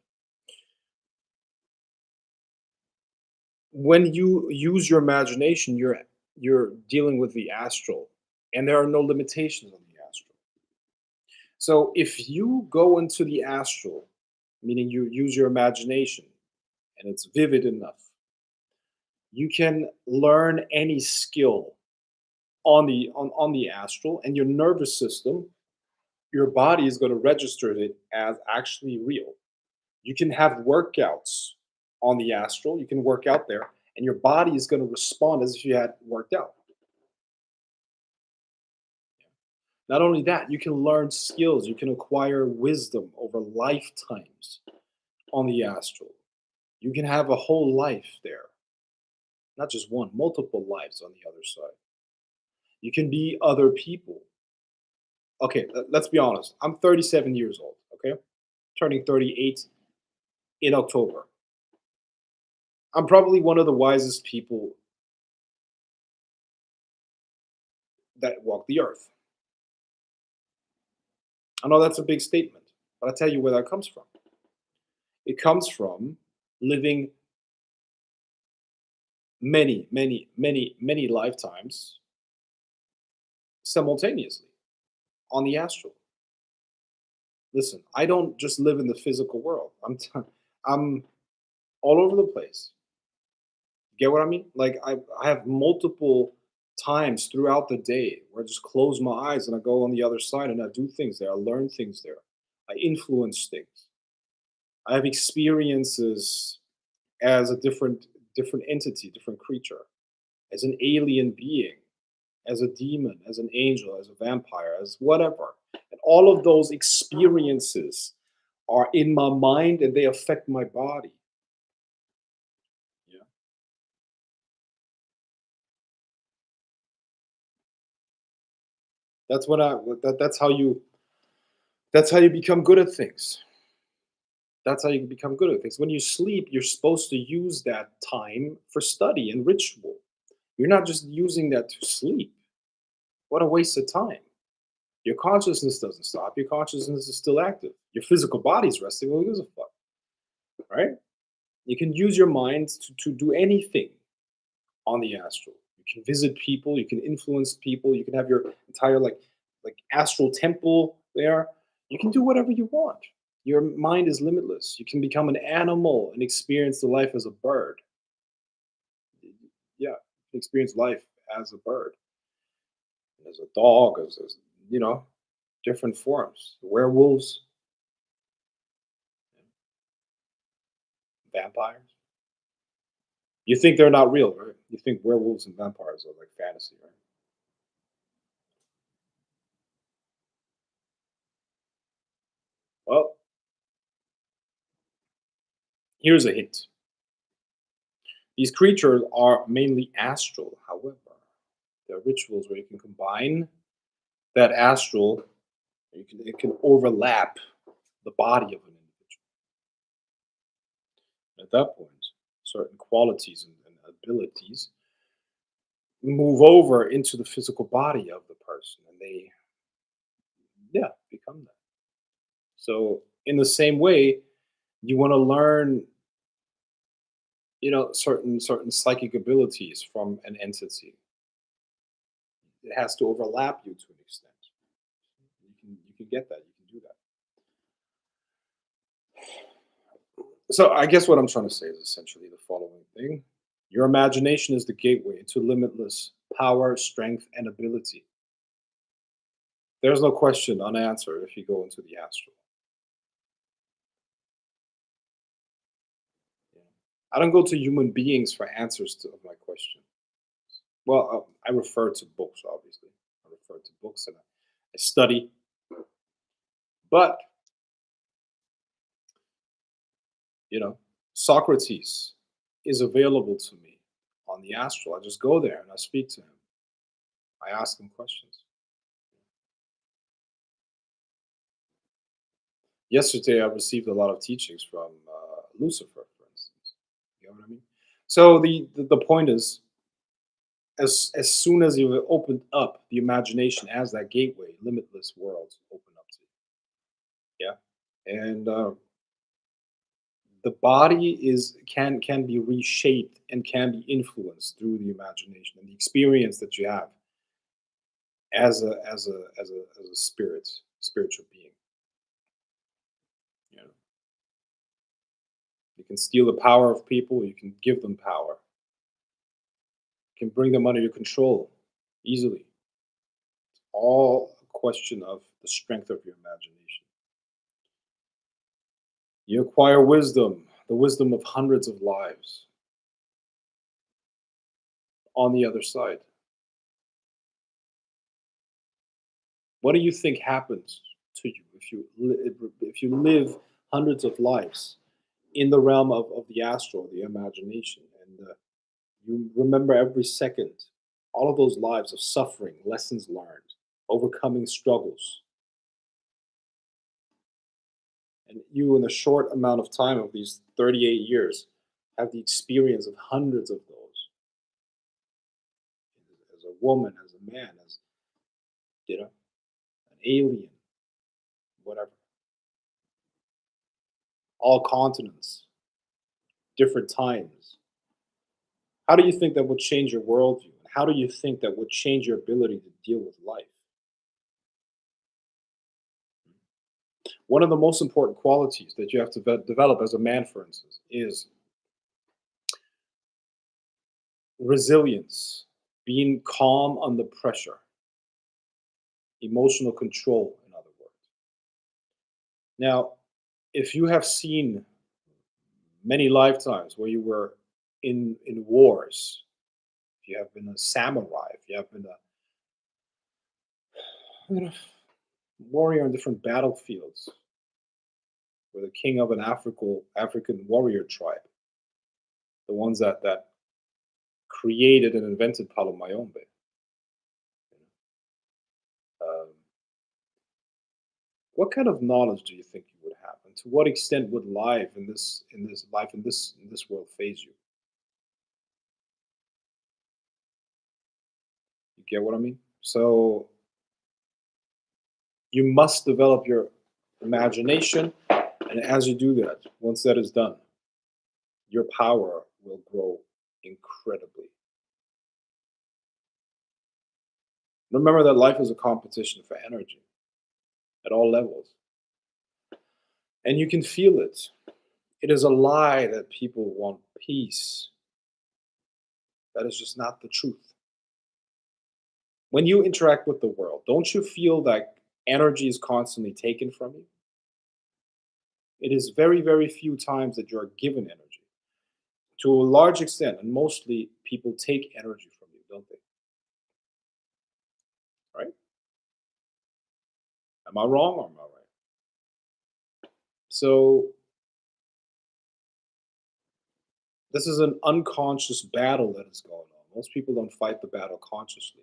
When you use your imagination, you're dealing with the astral, and there are no limitations on the astral. So if you go into the astral, meaning you use your imagination and it's vivid enough, you can learn any skill on the astral, and your nervous system, your body is going to register it as actually real. You can have workouts on the astral, you can work out there, and your body is going to respond as if you had worked out. Not only that, you can learn skills, you can acquire wisdom over lifetimes on the astral. You can have a whole life there, not just one, multiple lives on the other side. You can be other people. Okay, let's be honest. I'm 37 years old, okay? Turning 38 in October. I'm probably one of the wisest people that walk the earth. I know that's a big statement, but I'll tell you where that comes from. It comes from living many, many, many, many lifetimes simultaneously on the astral. Listen, I don't just live in the physical world. I'm all over the place. Get what I mean? Like I have multiple times throughout the day where I just close my eyes and I go on the other side and I do things there. I learn things there. I influence things. I have experiences as a different entity, different creature, as an alien being, as a demon, as an angel, as a vampire, as whatever. And all of those experiences are in my mind and they affect my body. Yeah. That's what I that's how you That's how you become good at things. That's how you become good at things. When you sleep, you're supposed to use that time for study and ritual. You're not just using that to sleep. What a waste of time. Your consciousness doesn't stop. Your consciousness is still active. Your physical body's resting. Who gives a fuck, right? You can use your mind to do anything on the astral. You can visit people. You can influence people. You can have your entire like astral temple there. You can do whatever you want. Your mind is limitless. You can become an animal and experience the life as a bird. Yeah, experience life as a bird, as a dog, as you know, different forms. Werewolves, vampires. You think they're not real, right? You think werewolves and vampires are like fantasy, right? Well, here's a hint. These creatures are mainly astral, however. There are rituals where you can combine that astral, it can overlap the body of an individual. At that point, certain qualities and abilities move over into the physical body of the person, and they, yeah, become that. So, in the same way, you want to learn, certain psychic abilities from an entity. It has to overlap you to an extent. You can get that. You can do that. So I guess what I'm trying to say is essentially the following thing. Your imagination is the gateway into limitless power, strength, and ability. There's no question unanswered if you go into the astral. Yeah. I don't go to human beings for answers to of my question. Well, I refer to books, obviously. I refer to books and I study. But, you know, Socrates is available to me on the astral. I just go there and I speak to him. I ask him questions. Yesterday, I received a lot of teachings from Lucifer, for instance. You know what I mean? So the point is, as soon as you opened up the imagination as that gateway, limitless worlds open up to you. Yeah, and the body is can be reshaped and can be influenced through the imagination and the experience that you have as a spiritual being. You know, you can steal the power of people. You can give them power. You can bring them under your control easily. All a question of the strength of your imagination. You acquire wisdom, the wisdom of hundreds of lives on the other side. What do you think happens to you if you live hundreds of lives in the realm of the astral, the imagination, and you remember every second all of those lives of suffering, lessons learned, overcoming struggles, and you in a short amount of time of these 38 years have the experience of hundreds of those as a woman, as a man, as an alien, whatever, all continents, different times. How do you think that would change your worldview? How do you think that would change your ability to deal with life? One of the most important qualities that you have to develop as a man, for instance, is resilience, being calm under pressure, emotional control, in other words. Now, if you have seen many lifetimes where you were in wars, if you have been a samurai, if you have been a warrior on different battlefields, or the king of an African warrior tribe, the ones that created and invented Palo Mayombe. Um, What kind of knowledge do you think you would have, and to what extent would life in this world phase you? You get what I mean? So you must develop your imagination, and as you do that, once that is done, your power will grow incredibly. Remember that life is a competition for energy at all levels, and you can feel it. It is a lie that people want peace. That is just not the truth. When you interact with the world, don't you feel that energy is constantly taken from you? It is very, very few times that you're given energy. To a large extent, and mostly people take energy from you, don't they? Right? Am I wrong or am I right? So this is an unconscious battle that is going on. Most people don't fight the battle consciously.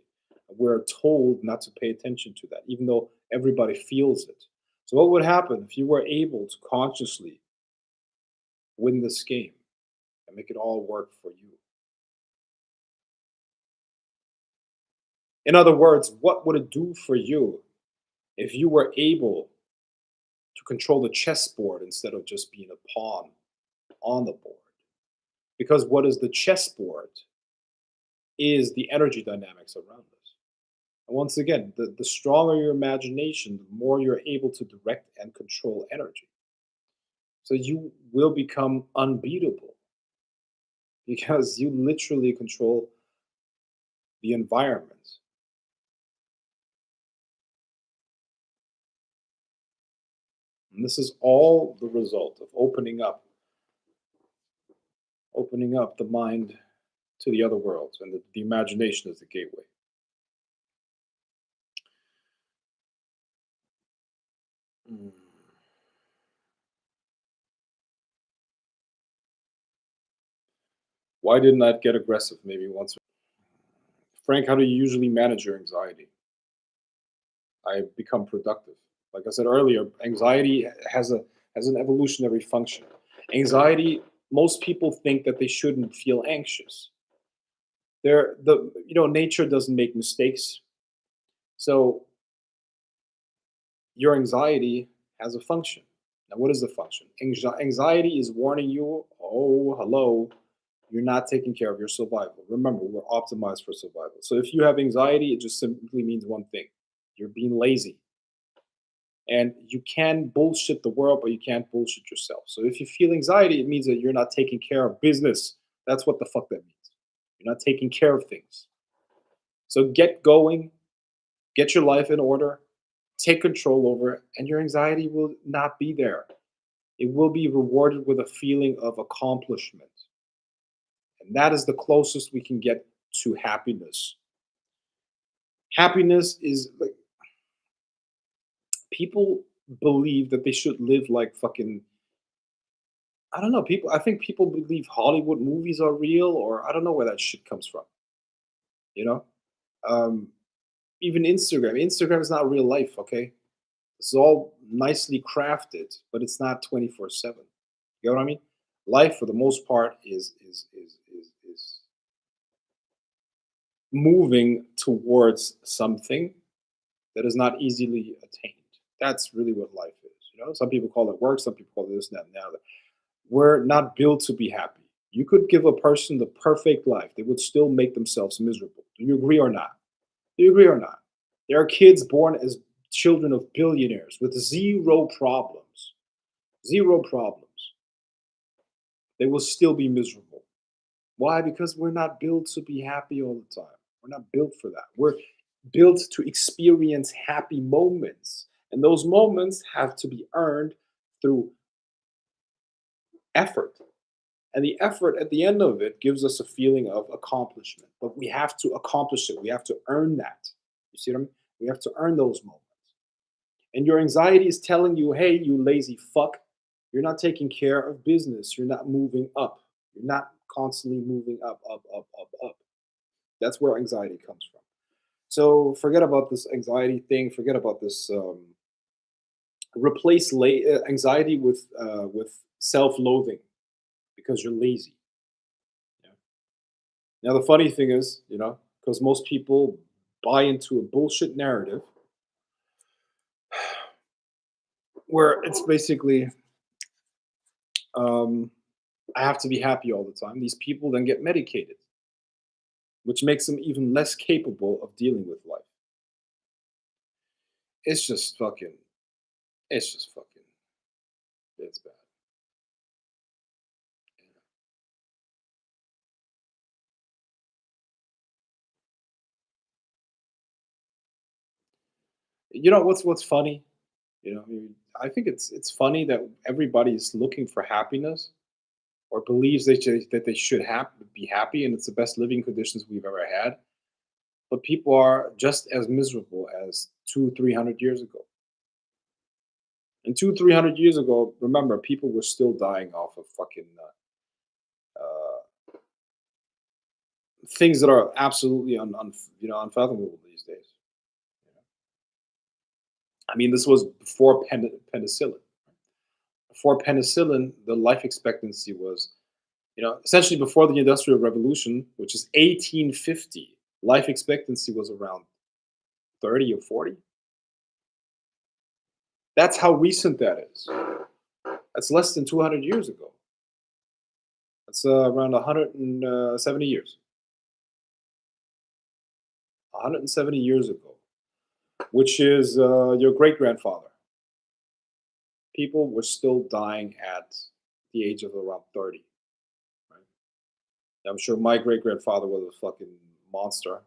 We're told not to pay attention to that, even though everybody feels it. So, what would happen if you were able to consciously win this game and make it all work for you? In other words, what would it do for you if you were able to control the chessboard instead of just being a pawn on the board? Because what is the chessboard is the energy dynamics around us. And once again, the stronger your imagination, the more you're able to direct and control energy. So you will become unbeatable because you literally control the environment. And this is all the result of opening up the mind to the other worlds, and the imagination is the gateway. Mm. Why didn't I get aggressive maybe once? Frank, how do you usually manage your anxiety? I become productive. Like I said earlier, anxiety has an evolutionary function. Anxiety, most people think that they shouldn't feel anxious. Nature doesn't make mistakes. So your anxiety has a function. Now, what is the function? Anxiety is warning you, oh, hello, you're not taking care of your survival. Remember, we're optimized for survival. So if you have anxiety, it just simply means one thing: you're being lazy. And you can bullshit the world, but you can't bullshit yourself. So if you feel anxiety, it means that you're not taking care of business. That's what the fuck that means. You're not taking care of things. So get going, get your life in order, take control over it, and your anxiety will not be there. It will be rewarded with a feeling of accomplishment. And that is the closest we can get to happiness. Happiness is like people believe that they should live like fucking, I don't know. I think people believe Hollywood movies are real, or I don't know where that shit comes from. You know, um, even Instagram. Instagram is not real life. Okay, it's all nicely crafted, but it's not 24/7. You know what I mean? Life, for the most part, is moving towards something that is not easily attained. That's really what life is. You know, some people call it work, some people call it this, and that, and the other. We're not built to be happy. You could give a person the perfect life, they would still make themselves miserable. Do you agree or not? Do you agree or not? There are kids born as children of billionaires with zero problems. Zero problems. They will still be miserable. Why? Because we're not built to be happy all the time. We're not built for that. We're built to experience happy moments. And those moments have to be earned through effort. And the effort at the end of it gives us a feeling of accomplishment. But we have to accomplish it. We have to earn that. You see what I mean? We have to earn those moments. And your anxiety is telling you, hey, you lazy fuck, you're not taking care of business. You're not moving up. You're not constantly moving up, up, up, up, up. That's where anxiety comes from. So forget about this anxiety thing. Forget about this Replace anxiety with self-loathing because you're lazy. Yeah. Now the funny thing is, because most people buy into a bullshit narrative where it's basically, um, I have to be happy all the time. These people then get medicated, which makes them even less capable of dealing with life. It's just fucking. It's just fucking. It's bad. What's funny? I think it's funny that everybody's looking for happiness or believes that they should be happy and it's the best living conditions we've ever had. But people are just as miserable as 300 years ago. And 300 years ago, remember, people were still dying off of fucking things that are absolutely unfathomable these days. I mean, this was before penicillin. Before penicillin, the life expectancy was, essentially before the Industrial Revolution, which is 1850, life expectancy was around 30 or 40. That's how recent that is. That's less than 200 years ago. That's around 170 years. 170 years ago, which is your great grandfather. People were still dying at the age of around 30. Right? I'm sure my great grandfather was a fucking monster.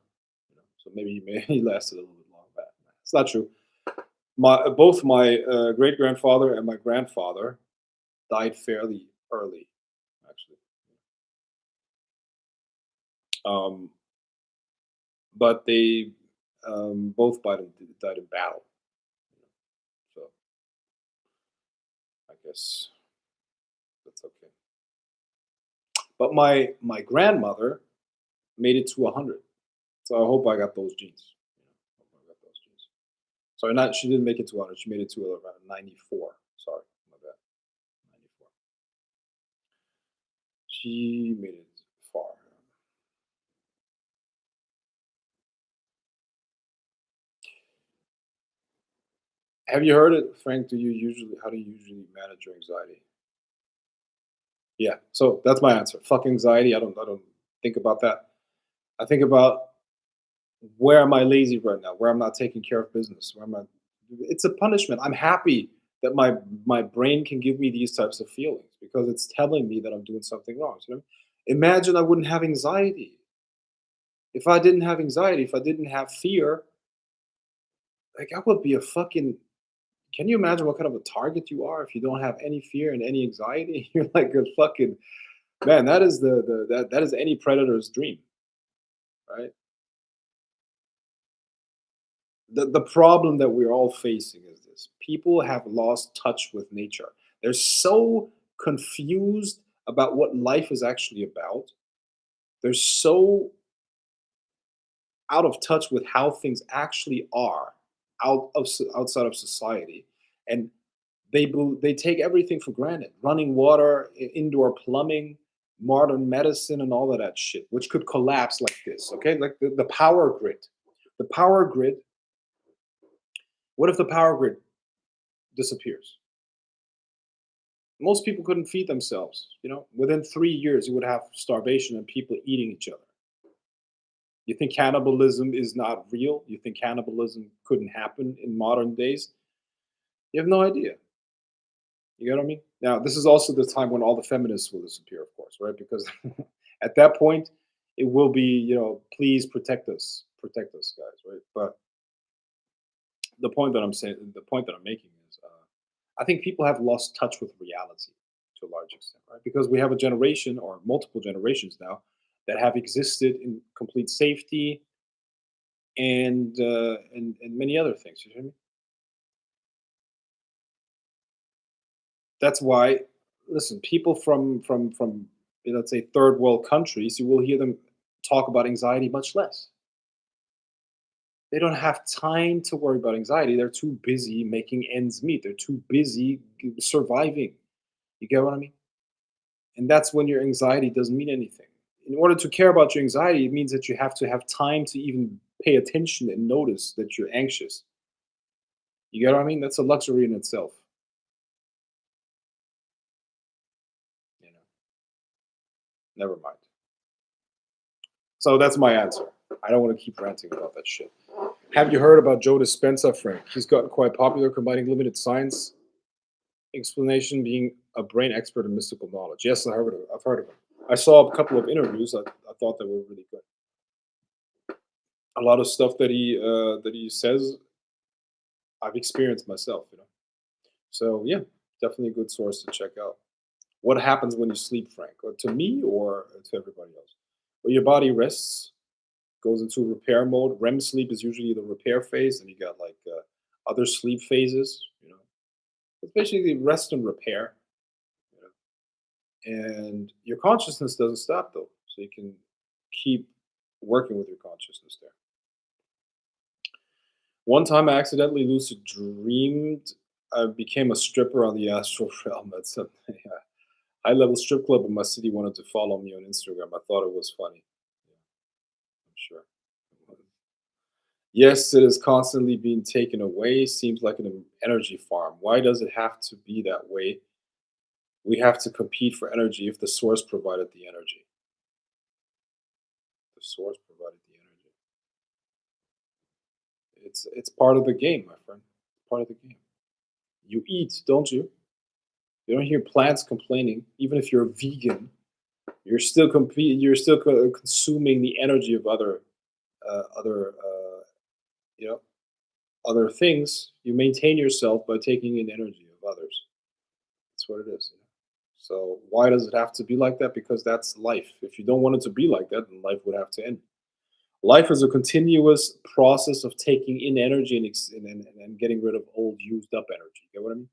So maybe he lasted a little bit longer. But it's not true. Both my great grandfather and my grandfather died fairly early, actually. Um, but they both died in battle. So I guess that's okay. But my grandmother made it to 100. So I hope I got those genes. Hope I got those genes. Sorry, not she didn't make it to 100. She made it to around 94. Sorry, my bad. 94. She made it far. Have you heard it, Frank? How do you usually manage your anxiety? Yeah. So that's my answer. Fuck anxiety. I don't think about that. I think about where am I lazy right now? Where I'm not taking care of business? Where am I? It's a punishment. I'm happy that my brain can give me these types of feelings because it's telling me that I'm doing something wrong. Imagine I wouldn't have anxiety. If I didn't have anxiety, if I didn't have fear, like I would be a fucking. Can you imagine what kind of a target you are if you don't have any fear and any anxiety? You're like a fucking man. That is that is any predator's dream, right? The problem that we're all facing is this: people have lost touch with nature. They're so confused about what life is actually about. They're so out of touch with how things actually are outside of society, and they take everything for granted. Running water, indoor plumbing, modern medicine, and all of that shit, which could collapse like this. Okay, like the power grid. The power grid. What if the power grid disappears? Most people couldn't feed themselves. Within 3 years, you would have starvation and people eating each other. You think cannibalism is not real? You think cannibalism couldn't happen in modern days? You have no idea. You get what I mean? Now, this is also the time when all the feminists will disappear, of course, right? Because at that point, it will be, please protect us, guys, right? But the point that I'm making is, I think people have lost touch with reality to a large extent, right? Because we have a generation or multiple generations now that have existed in complete safety and many other things. You hear me? That's why, listen, people from let's say third world countries, you will hear them talk about anxiety much less. They don't have time to worry about anxiety. They're too busy making ends meet. They're too busy surviving. You get what I mean? And that's when your anxiety doesn't mean anything. In order to care about your anxiety, it means that you have to have time to even pay attention and notice that you're anxious. You get what I mean? That's a luxury in itself. You know, never mind. So that's my answer. I don't want to keep ranting about that shit. Have you heard about Joe Dispenza, Frank? He's gotten quite popular, combining limited science explanation, being a brain expert in mystical knowledge. Yes, I've heard of him. I saw a couple of interviews. I thought they were really good. A lot of stuff that he says, I've experienced myself. So yeah, definitely a good source to check out. What happens when you sleep, Frank? Or to me or to everybody else? Well, your body rests, goes into repair mode. REM sleep is usually the repair phase, and you got like other sleep phases. It's basically rest and repair. And your consciousness doesn't stop though, so you can keep working with your consciousness there. One time I accidentally lucid dreamed I became a stripper on the astral realm. That's a high level strip club in my city wanted to follow me on Instagram. I thought it was funny. Yeah, I'm sure. Yes, it is constantly being taken away. Seems like an energy farm. Why does it have to be that way? We have to compete for energy if the source provided the energy. The source provided the energy. It's part of the game, my friend. Part of the game. You eat, don't you? You don't hear plants complaining. Even if you're a vegan, you're still consuming the energy of other you know other things. You maintain yourself by taking in energy of others. That's what it is. So why does it have to be like that? Because that's life. If you don't want it to be like that, then life would have to end. Life is a continuous process of taking in energy and getting rid of old, used up energy. You get what I mean?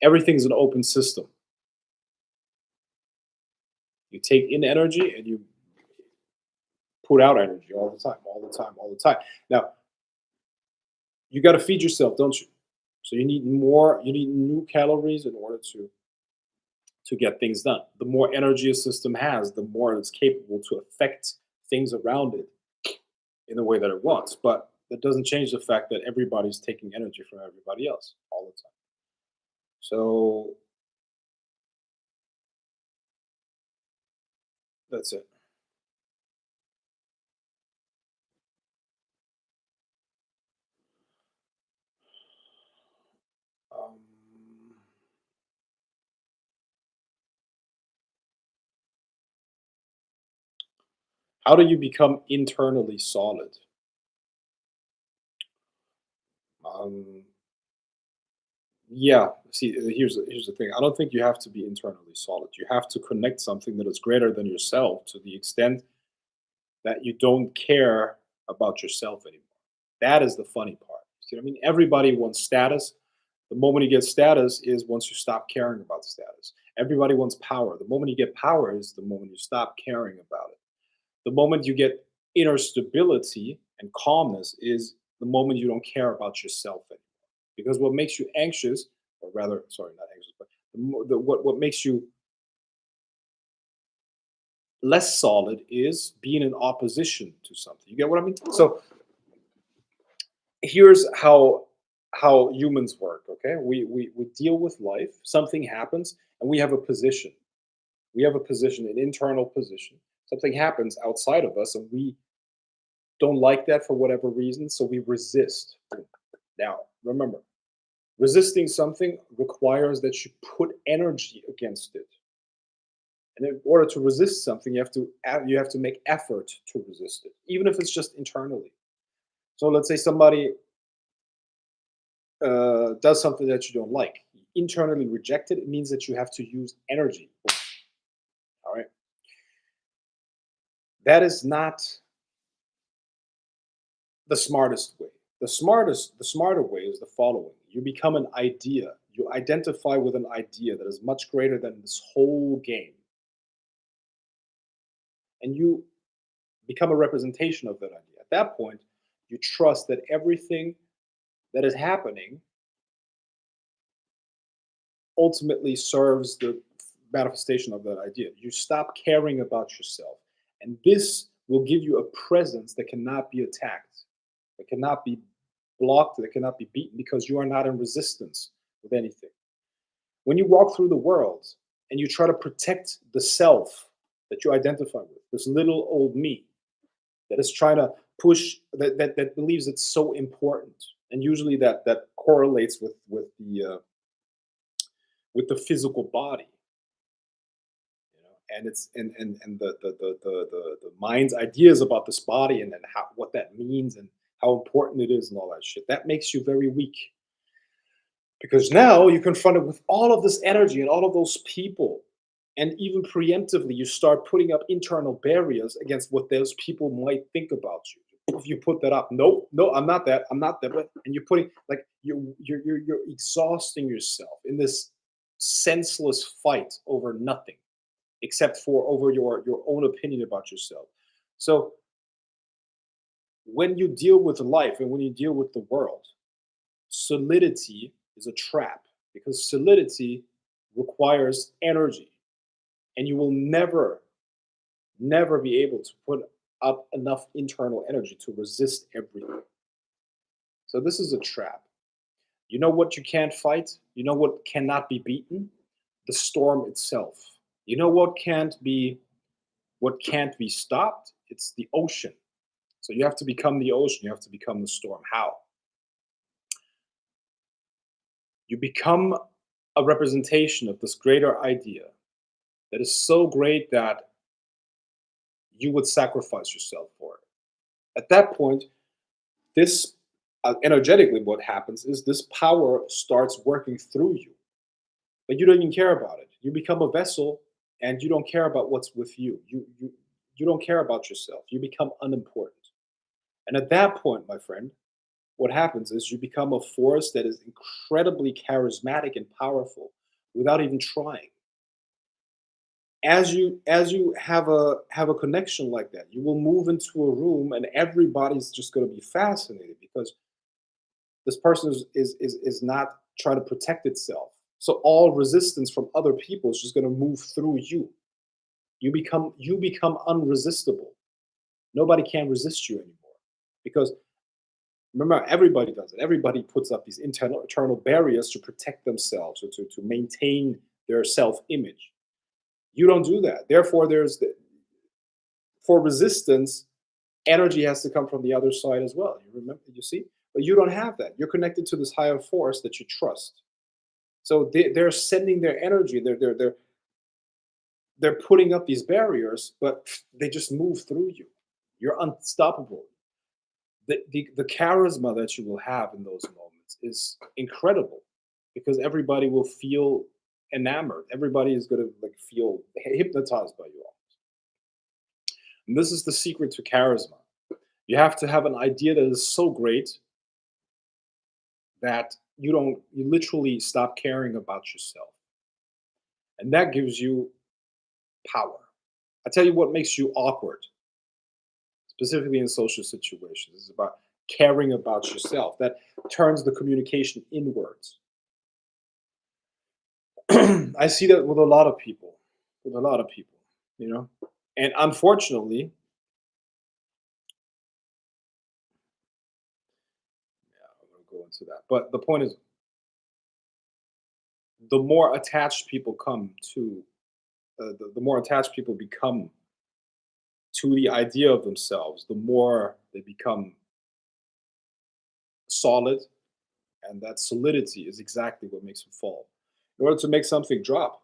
Everything's an open system. You take in energy and you put out energy all the time, all the time, all the time. Now, you got to feed yourself, don't you? So you need more, you need new calories in order to get things done. The more energy a system has, the more it's capable to affect things around it in the way that it wants. But that doesn't change the fact that everybody's taking energy from everybody else all the time. So that's it. Um, how do you become internally solid? Um, yeah. See, here's the thing. I don't think you have to be internally solid. You have to connect something that is greater than yourself to the extent that you don't care about yourself anymore. That is the funny part. See what I mean? Everybody wants status. The moment you get status is once you stop caring about status. Everybody wants power. The moment you get power is the moment you stop caring about it. The moment you get inner stability and calmness is the moment you don't care about yourself anymore. Because what makes you anxious, or rather, sorry, not anxious, but what makes you less solid is being in opposition to something. You get what I mean? So here's how humans work. Okay, we deal with life. Something happens, and we have a position. We have a position, an internal position. Something happens outside of us, and we don't like that for whatever reason, so we resist. Now, remember, resisting something requires that you put energy against it. And in order to resist something, you have to make effort to resist it, even if it's just internally. So let's say somebody does something that you don't like. Internally reject it. It means that you have to use energy. All right. That is not the smartest way. The smarter way is the following. You become an idea. You identify with an idea that is much greater than this whole game. And you become a representation of that idea. At that point, You trust that everything that is happening ultimately serves the manifestation of that idea. You stop caring about yourself. And this will give you a presence that cannot be attacked, that cannot be blocked, that cannot be beaten because you are not in resistance with anything. When you walk through the world and you try to protect the self that you identify with, this little old me that is trying to push, that believes it's so important. And usually that correlates with the physical body, and it's and the mind's ideas about this body and how what that means and how important it is and all that shit. That makes you very weak because now you're confronted with all of this energy and all of those people, and even preemptively you start putting up internal barriers against what those people might think about you. If you put that up, no, no, I'm not that, and you're putting like you're exhausting yourself in this senseless fight over nothing except for over your own opinion about yourself. So when you deal with life and when you deal with the world, solidity is a trap because solidity requires energy, and you will never be able to put up enough internal energy to resist everything. So this is a trap. You know what you can't fight? You know what cannot be beaten? The storm itself. You know what can't be stopped? It's the ocean. So you have to become the ocean, you have to become the storm. How? You become a representation of this greater idea that is so great that you would sacrifice yourself for it. At that point, this energetically, what happens is this power starts working through you, but you don't even care about it. You become a vessel, and you don't care about what's with you. You don't care about yourself. You become unimportant. And at that point, my friend, what happens is you become a force that is incredibly charismatic and powerful without even trying. As you have a connection like that, you will move into a room and everybody's just going to be fascinated because this person is not trying to protect itself. So all resistance from other people is just going to move through you. You become unresistible. Nobody can resist you anymore because remember, everybody does it. Everybody puts up these internal barriers to protect themselves or to maintain their self-image. You don't do that. Therefore, for resistance, energy has to come from the other side as well. You remember, you see? But you don't have that. You're connected to this higher force that you trust. So they're sending their energy. They're putting up these barriers, but they just move through you. You're unstoppable. The charisma that you will have in those moments is incredible because everybody will feel enamored. Everybody is going to like feel hypnotized by you. And this is the secret to charisma. You have to have an idea that is so great that you literally stop caring about yourself. And that gives you power. I tell you what makes you awkward, specifically in social situations. It's about caring about yourself. That turns the communication inwards. I see that with a lot of people, with a lot of people, you know. And unfortunately, yeah, I'm going to go into that. But the point is, the more attached people come to, the more attached people become to the idea of themselves, the more they become solid, and that solidity is exactly what makes them fall. In order to make something drop,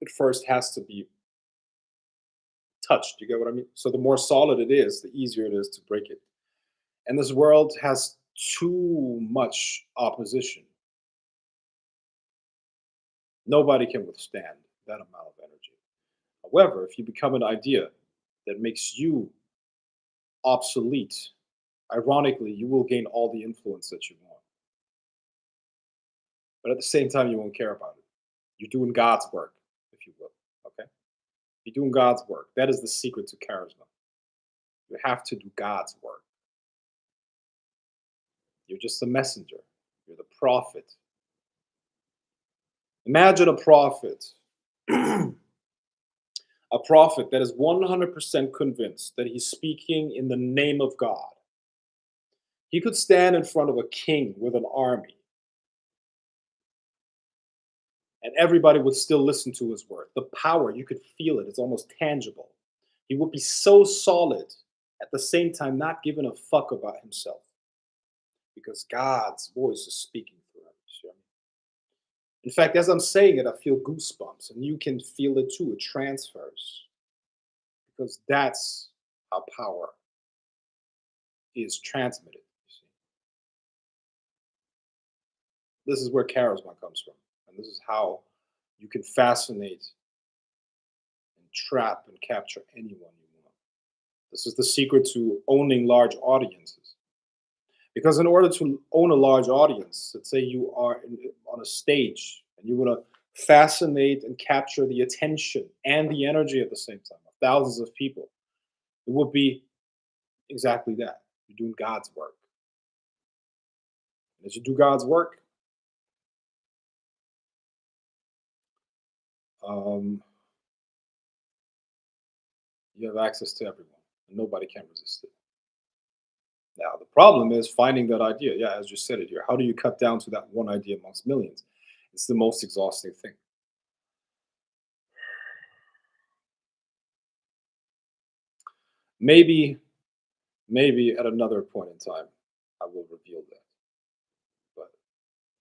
it first has to be touched. You get what I mean? So the more solid it is, the easier it is to break it. And this world has too much opposition. Nobody can withstand that amount of energy. However, if you become an idea that makes you obsolete, ironically, you will gain all the influence that you want. But at the same time, you won't care about it. You're doing God's work, if you will. Okay? You're doing God's work. That is the secret to charisma. You have to do God's work. You're just a messenger. You're the prophet. Imagine a prophet, a prophet that is 100% convinced that he's speaking in the name of God. He could stand in front of a king with an army, and everybody would still listen to his word. The power, you could feel it, it's almost tangible. He would be so solid, at the same time, not giving a fuck about himself, because God's voice is speaking through him. You see what I mean? In fact, as I'm saying it, I feel goosebumps, and you can feel it too. It transfers, because that's how power is transmitted. You see, this is where charisma comes from, and this is how you can fascinate and trap and capture anyone you want. This is the secret to owning large audiences. Because in order to own a large audience, let's say you are on a stage and you want to fascinate and capture the attention and the energy at the same time of thousands of people, it would be exactly that. You're doing God's work. And as you do God's work, um, you have access to everyone, and nobody can resist it. Now, the problem is finding that idea. Yeah, as you said it here. How do you cut down to that one idea amongst millions? It's the most exhausting thing. Maybe, maybe at another point in time, I will reveal that. But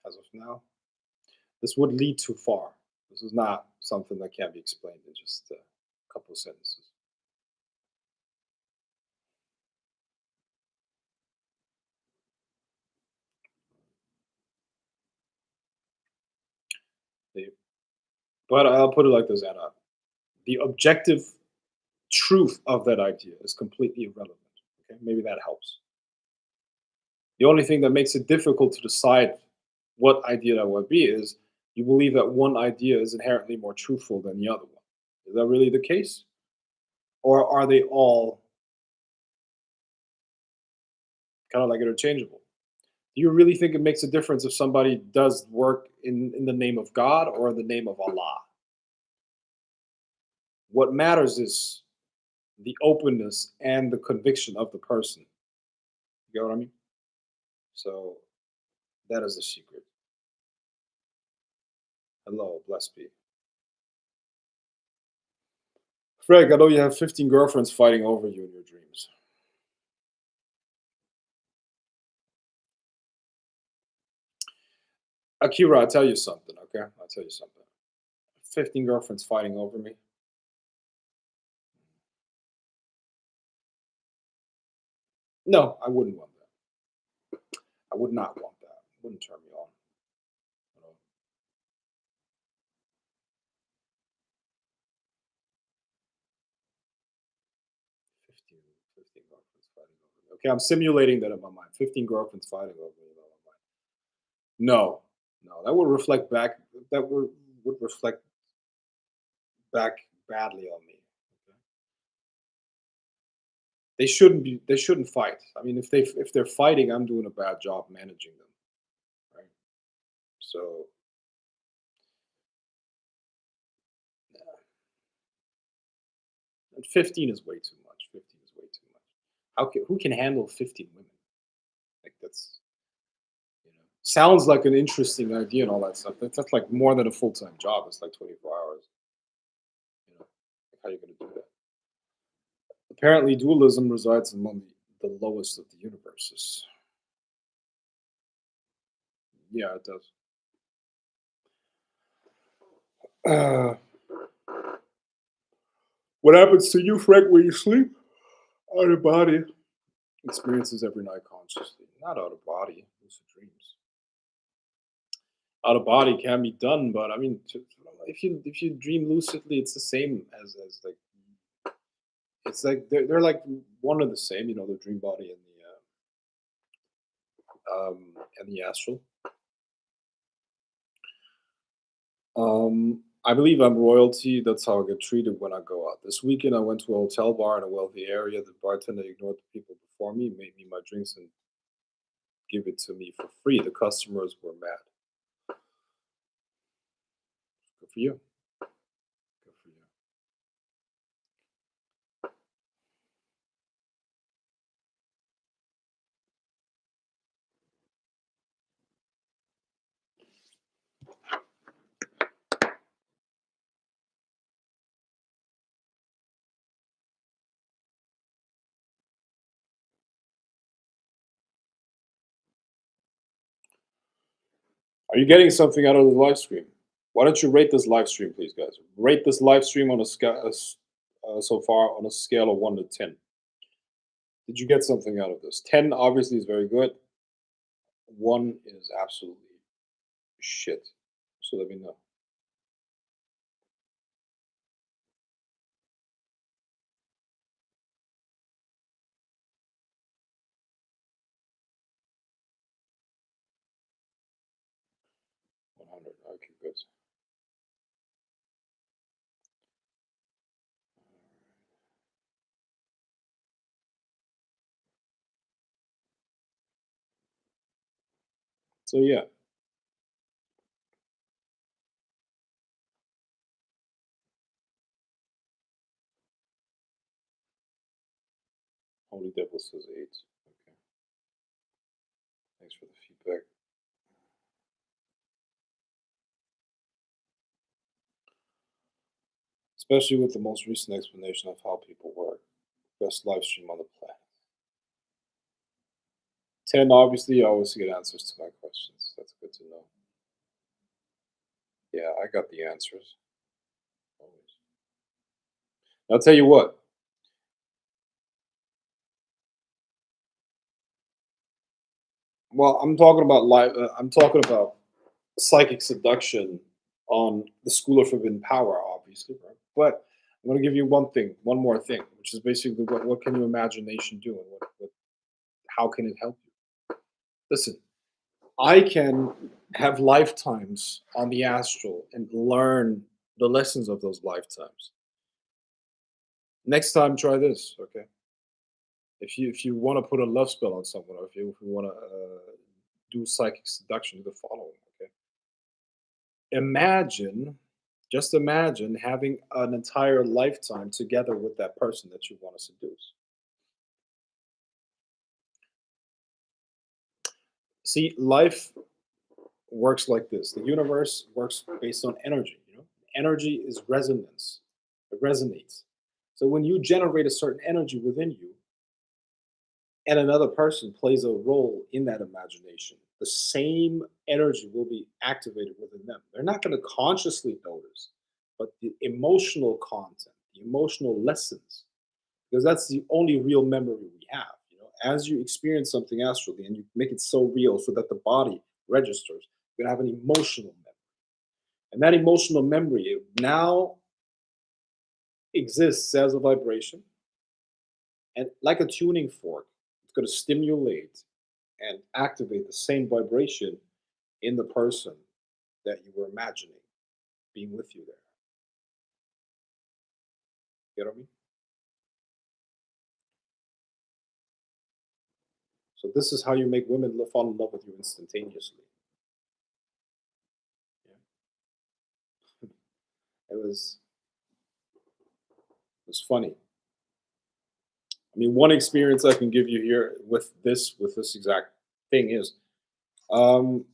as of now, this would lead too far. This is not something that can be explained in just a couple of sentences. The- But I'll put it like this, Anna. The objective truth of that idea is completely irrelevant. Okay, maybe that helps. The only thing that makes it difficult to decide what idea that would be is you believe that one idea is inherently more truthful than the other one. Is that really the case? Or are they all kind of like interchangeable? Do you really think it makes a difference if somebody does work in the name of God or in the name of Allah? What matters is the openness and the conviction of the person. You get what I mean? So that is the secret. Hello, blessed be. Frank, I know you have 15 girlfriends fighting over you in your dreams. Akira, I'll tell you something, okay? I'll tell you something. 15 girlfriends fighting over me. No, I wouldn't want that. I would not want that. It wouldn't turn me on. You know? 15, 15 girlfriends fighting over me. Okay, I'm simulating that in my mind. 15 girlfriends fighting over me in my mind. No, no, that would reflect back. That would reflect back badly on me. Okay? They shouldn't be. They shouldn't fight. I mean, if they're fighting, I'm doing a bad job managing them, right? So yeah. And 15 is way too much. 15 is way too much. Who can handle 15 women? Like sounds like an interesting idea and all that stuff. That's like more than a full time job. It's like 24 hours. You know, like how are you going to do that? Apparently, dualism resides among the lowest of the universes. Yeah, it does. Uh, what happens to you, Frank, when you sleep? Out of body experiences every night consciously, not out of body, lucid dreams. Out of body can be done, but I mean, if you dream lucidly, it's the same as like it's like they're like one and the same. You know, the dream body and the astral. I believe I'm royalty. That's how I get treated when I go out. This weekend, I went to a hotel bar in a wealthy area. The bartender ignored the people before me, made me my drinks, and give it to me for free. The customers were mad. Good for you. Good for you. Are you getting something out of the live stream? Why don't you rate this live stream, please, guys? Rate this live stream on a scale so far on a scale of 1 to 10. Did you get something out of this? 10 obviously is very good. 1 is absolutely shit. So let me know. $100. Okay, good. So yeah, Holy Devil says 8. Okay, thanks for the feedback. Especially with the most recent explanation of how people work. Best live stream on the planet. 10, obviously, I always get answers to my questions. That's good to know. Yeah, I got the answers. Always. I'll tell you what. Well, I'm talking about live. I'm talking about psychic seduction on the School of Forbidden Power, obviously, right? But I'm going to give you one more thing, which is basically what can your imagination do, and how can it help you? Listen, I can have lifetimes on the astral and learn the lessons of those lifetimes. Next time, try this, okay? If you want to put a love spell on someone, or if you want to do psychic seduction, do the following, okay? Imagine, just imagine having an entire lifetime together with that person that you want to seduce. See, life works like this. The universe works based on energy. Energy is resonance. It resonates. So when you generate a certain energy within you, and another person plays a role in that imagination, the same energy will be activated within them. They're not going to consciously notice, but the emotional content, the emotional lessons, because that's the only real memory we have. As you experience something astrally and you make it so real so that the body registers, you're going to have an emotional memory. And that emotional memory it now exists as a vibration. And like a tuning fork, it's going to stimulate and activate the same vibration in the person that you were imagining being with you there. You know what I mean? So this is how you make women fall in love with you instantaneously. Yeah. It was funny. I mean, one experience I can give you here with this exact thing is, um,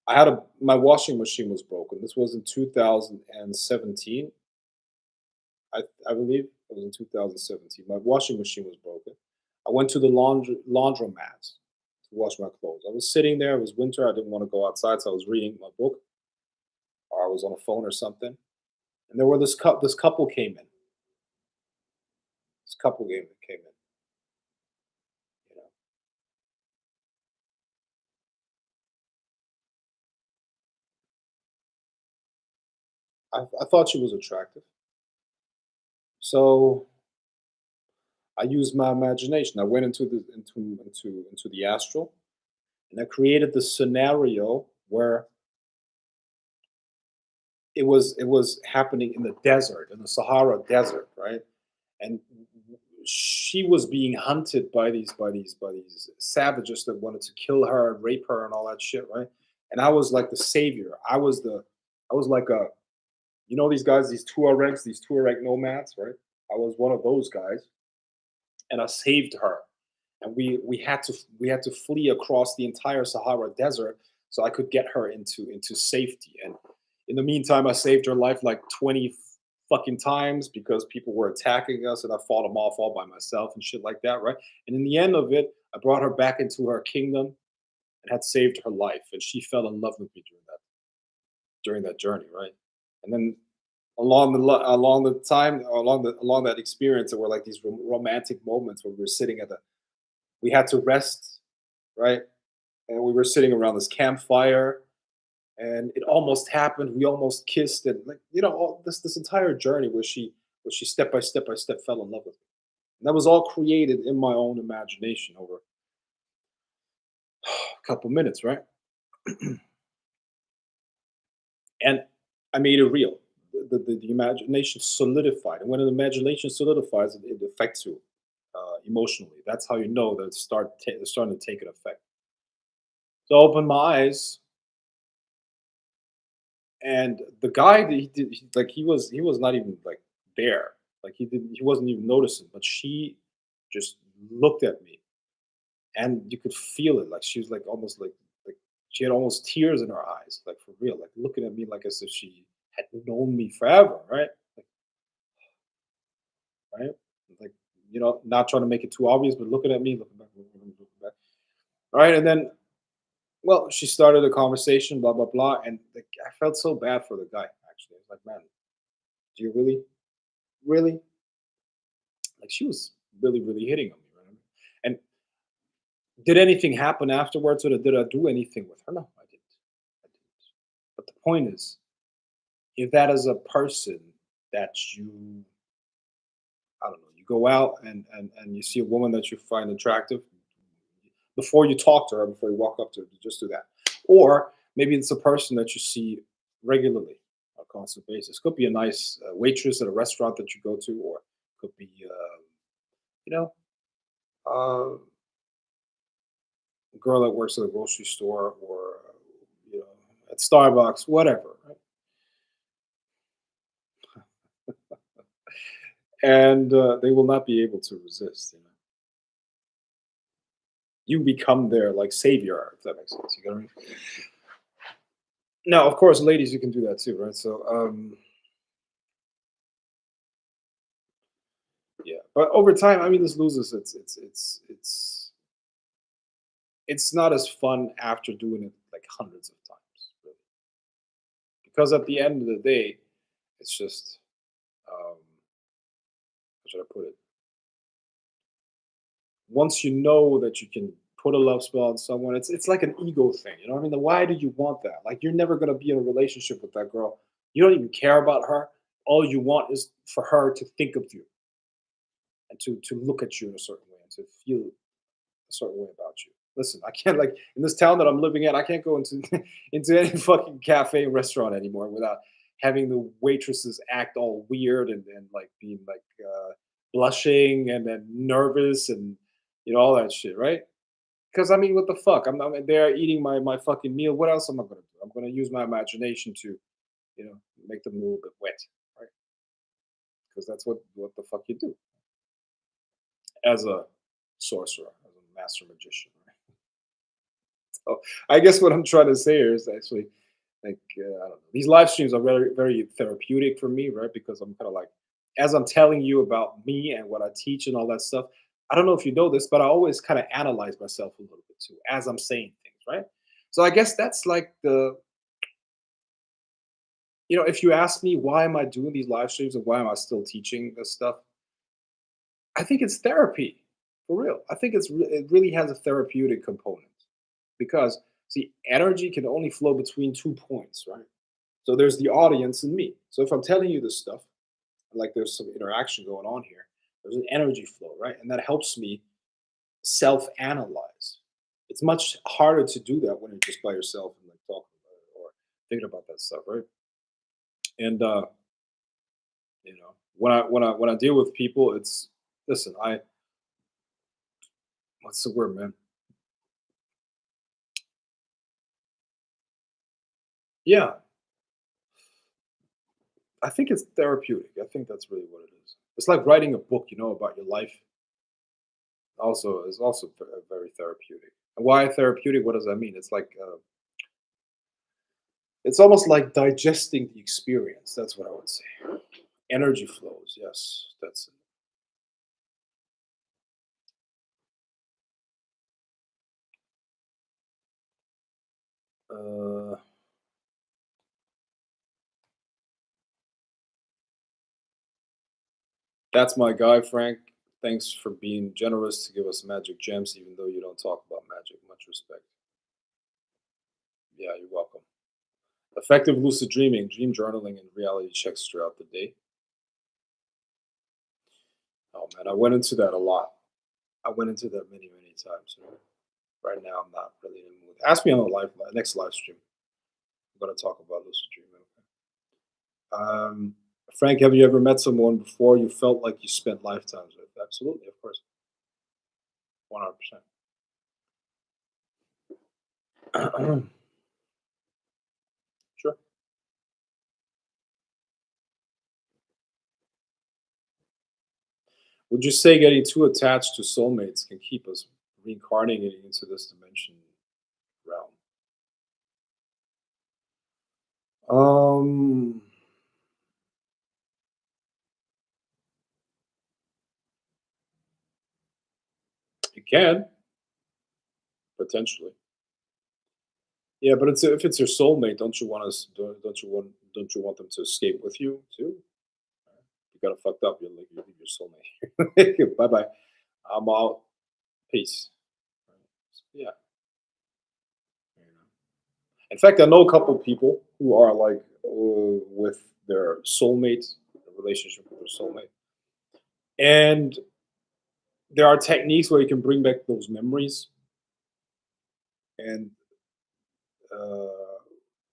my washing machine was broken. This was in 2017. I believe it was in 2017. My washing machine was broken. I went to the laundromat to wash my clothes. I was sitting there. It was winter. I didn't want to go outside, so I was reading my book, or I was on a phone or something. And there were this couple came in. This couple came in. You know, I thought she was attractive, so I used my imagination. I went into the astral, and I created this scenario where it was happening in the desert, in the Sahara Desert, right? And she was being hunted by these savages that wanted to kill her and rape her and all that shit, right? And I was like the savior. I was like a, you know, these guys, these Tuareg nomads, right? I was one of those guys, and I saved her. And we had to flee across the entire Sahara Desert so I could get her into safety. And in the meantime, I saved her life like 20 fucking times because people were attacking us, and I fought them off all by myself and shit like that, right? And in the end of it, I brought her back into her kingdom and had saved her life, and she fell in love with me during that journey, right? And then along that experience, there were like these romantic moments where we had to rest, right? And we were sitting around this campfire, and it almost happened. We almost kissed, and like, you know, all this entire journey where she step by step fell in love with me. And that was all created in my own imagination over a couple minutes, right? And I made it real. The imagination solidified, and when an imagination solidifies, it affects you emotionally. That's how you know that it's starting to take an effect. So I opened my eyes, and the guy that like he was not even like there. Like he wasn't even noticing, but she just looked at me, and you could feel it. Like she was like she had almost tears in her eyes, like for real, like looking at me like as if she had known me forever, right? Like, right? Like, you know, not trying to make it too obvious, but looking at me, looking back. All right, and then, well, she started a conversation, blah blah blah, and like, I felt so bad for the guy. Actually, I was like, man, do you really? Like, she was really hitting on me, right? And did anything happen afterwards, or did I do anything with her? No, I didn't. I didn't. But the point is, if that is a person that you, I don't know, you go out and you see a woman that you find attractive, before you talk to her, before you walk up to her, you just do that. Or maybe it's a person that you see regularly on a constant basis. Could be a nice waitress at a restaurant that you go to, or could be, you know, a girl that works at a grocery store, or, you know, at Starbucks, whatever. Right? And they will not be able to resist. You know, you become their like savior, if that makes sense. You get what I mean? Now, of course, ladies, you can do that too, right? So, yeah, but over time, I mean, this loses it's not as fun after doing it like hundreds of times, really. Because at the end of the day, it's just, how should I put it? Once you know that you can put a love spell on someone, it's like an ego thing. You know what I mean? Why do you want that? Like, you're never gonna be in a relationship with that girl. You don't even care about her. All you want is for her to think of you and to look at you in a certain way and to feel a certain way about you. Listen, I can't, like, in this town that I'm living in, I can't go into into any fucking cafe and restaurant anymore without having the waitresses act all weird and like being like blushing and then nervous and, you know, all that shit, right? Because I mean, what the fuck? I'm there eating my fucking meal. What else am I gonna do? I'm gonna use my imagination to, you know, make them a little bit wet, right? Because that's what the fuck you do as a sorcerer, as a master magician, right? So I guess what I'm trying to say here is actually like, I don't know. These live streams are very therapeutic for me, right? Because I'm kind of like, as I'm telling you about me and what I teach and all that stuff. I don't know if you know this, but I always kind of analyze myself a little bit too as I'm saying things, right? So I guess that's like the, you know, if you ask me why am I doing these live streams and why am I still teaching this stuff, I think it's therapy, for real. I think it really has a therapeutic component because, see, energy can only flow between 2 points, right? So there's the audience and me. So if I'm telling you this stuff, like there's some interaction going on here, there's an energy flow, right? And that helps me self-analyze. It's much harder to do that when you're just by yourself and like talking about it or thinking about that stuff, right? And you know, when I deal with people, it's Listen, I what's the word, man? Yeah, I think it's therapeutic. I think that's really what it is. It's like writing a book, about your life. Also, is also very therapeutic. And why therapeutic? What does that mean? It's almost like digesting the experience. That's what I would say. Energy flows. Yes, that's it. That's my guy, Frank. Thanks for being generous to give us magic gems, even though you don't talk about magic. Much respect. Yeah, you're welcome. Effective lucid dreaming, dream journaling, and reality checks throughout the day. Oh man, I went into that a lot. I went into that many, many times. Right now, I'm not really in the mood. Ask me on the next live stream. I'm going to talk about lucid dreaming. Frank, have you ever met someone before you felt like you spent lifetimes with? Absolutely, of course, 100%. Sure. Would you say getting too attached to soulmates can keep us reincarnating into this dimension realm? Um, it can potentially. Yeah, but if it's your soulmate, don't you want us? Don't you want them to escape with you too? You got to fucked up. You're like you leave your soulmate. Bye bye. I'm out. Peace. Yeah. You know. In fact, I know a couple people who are like with their soulmate, a relationship with their soulmate, and there are techniques where you can bring back those memories and uh,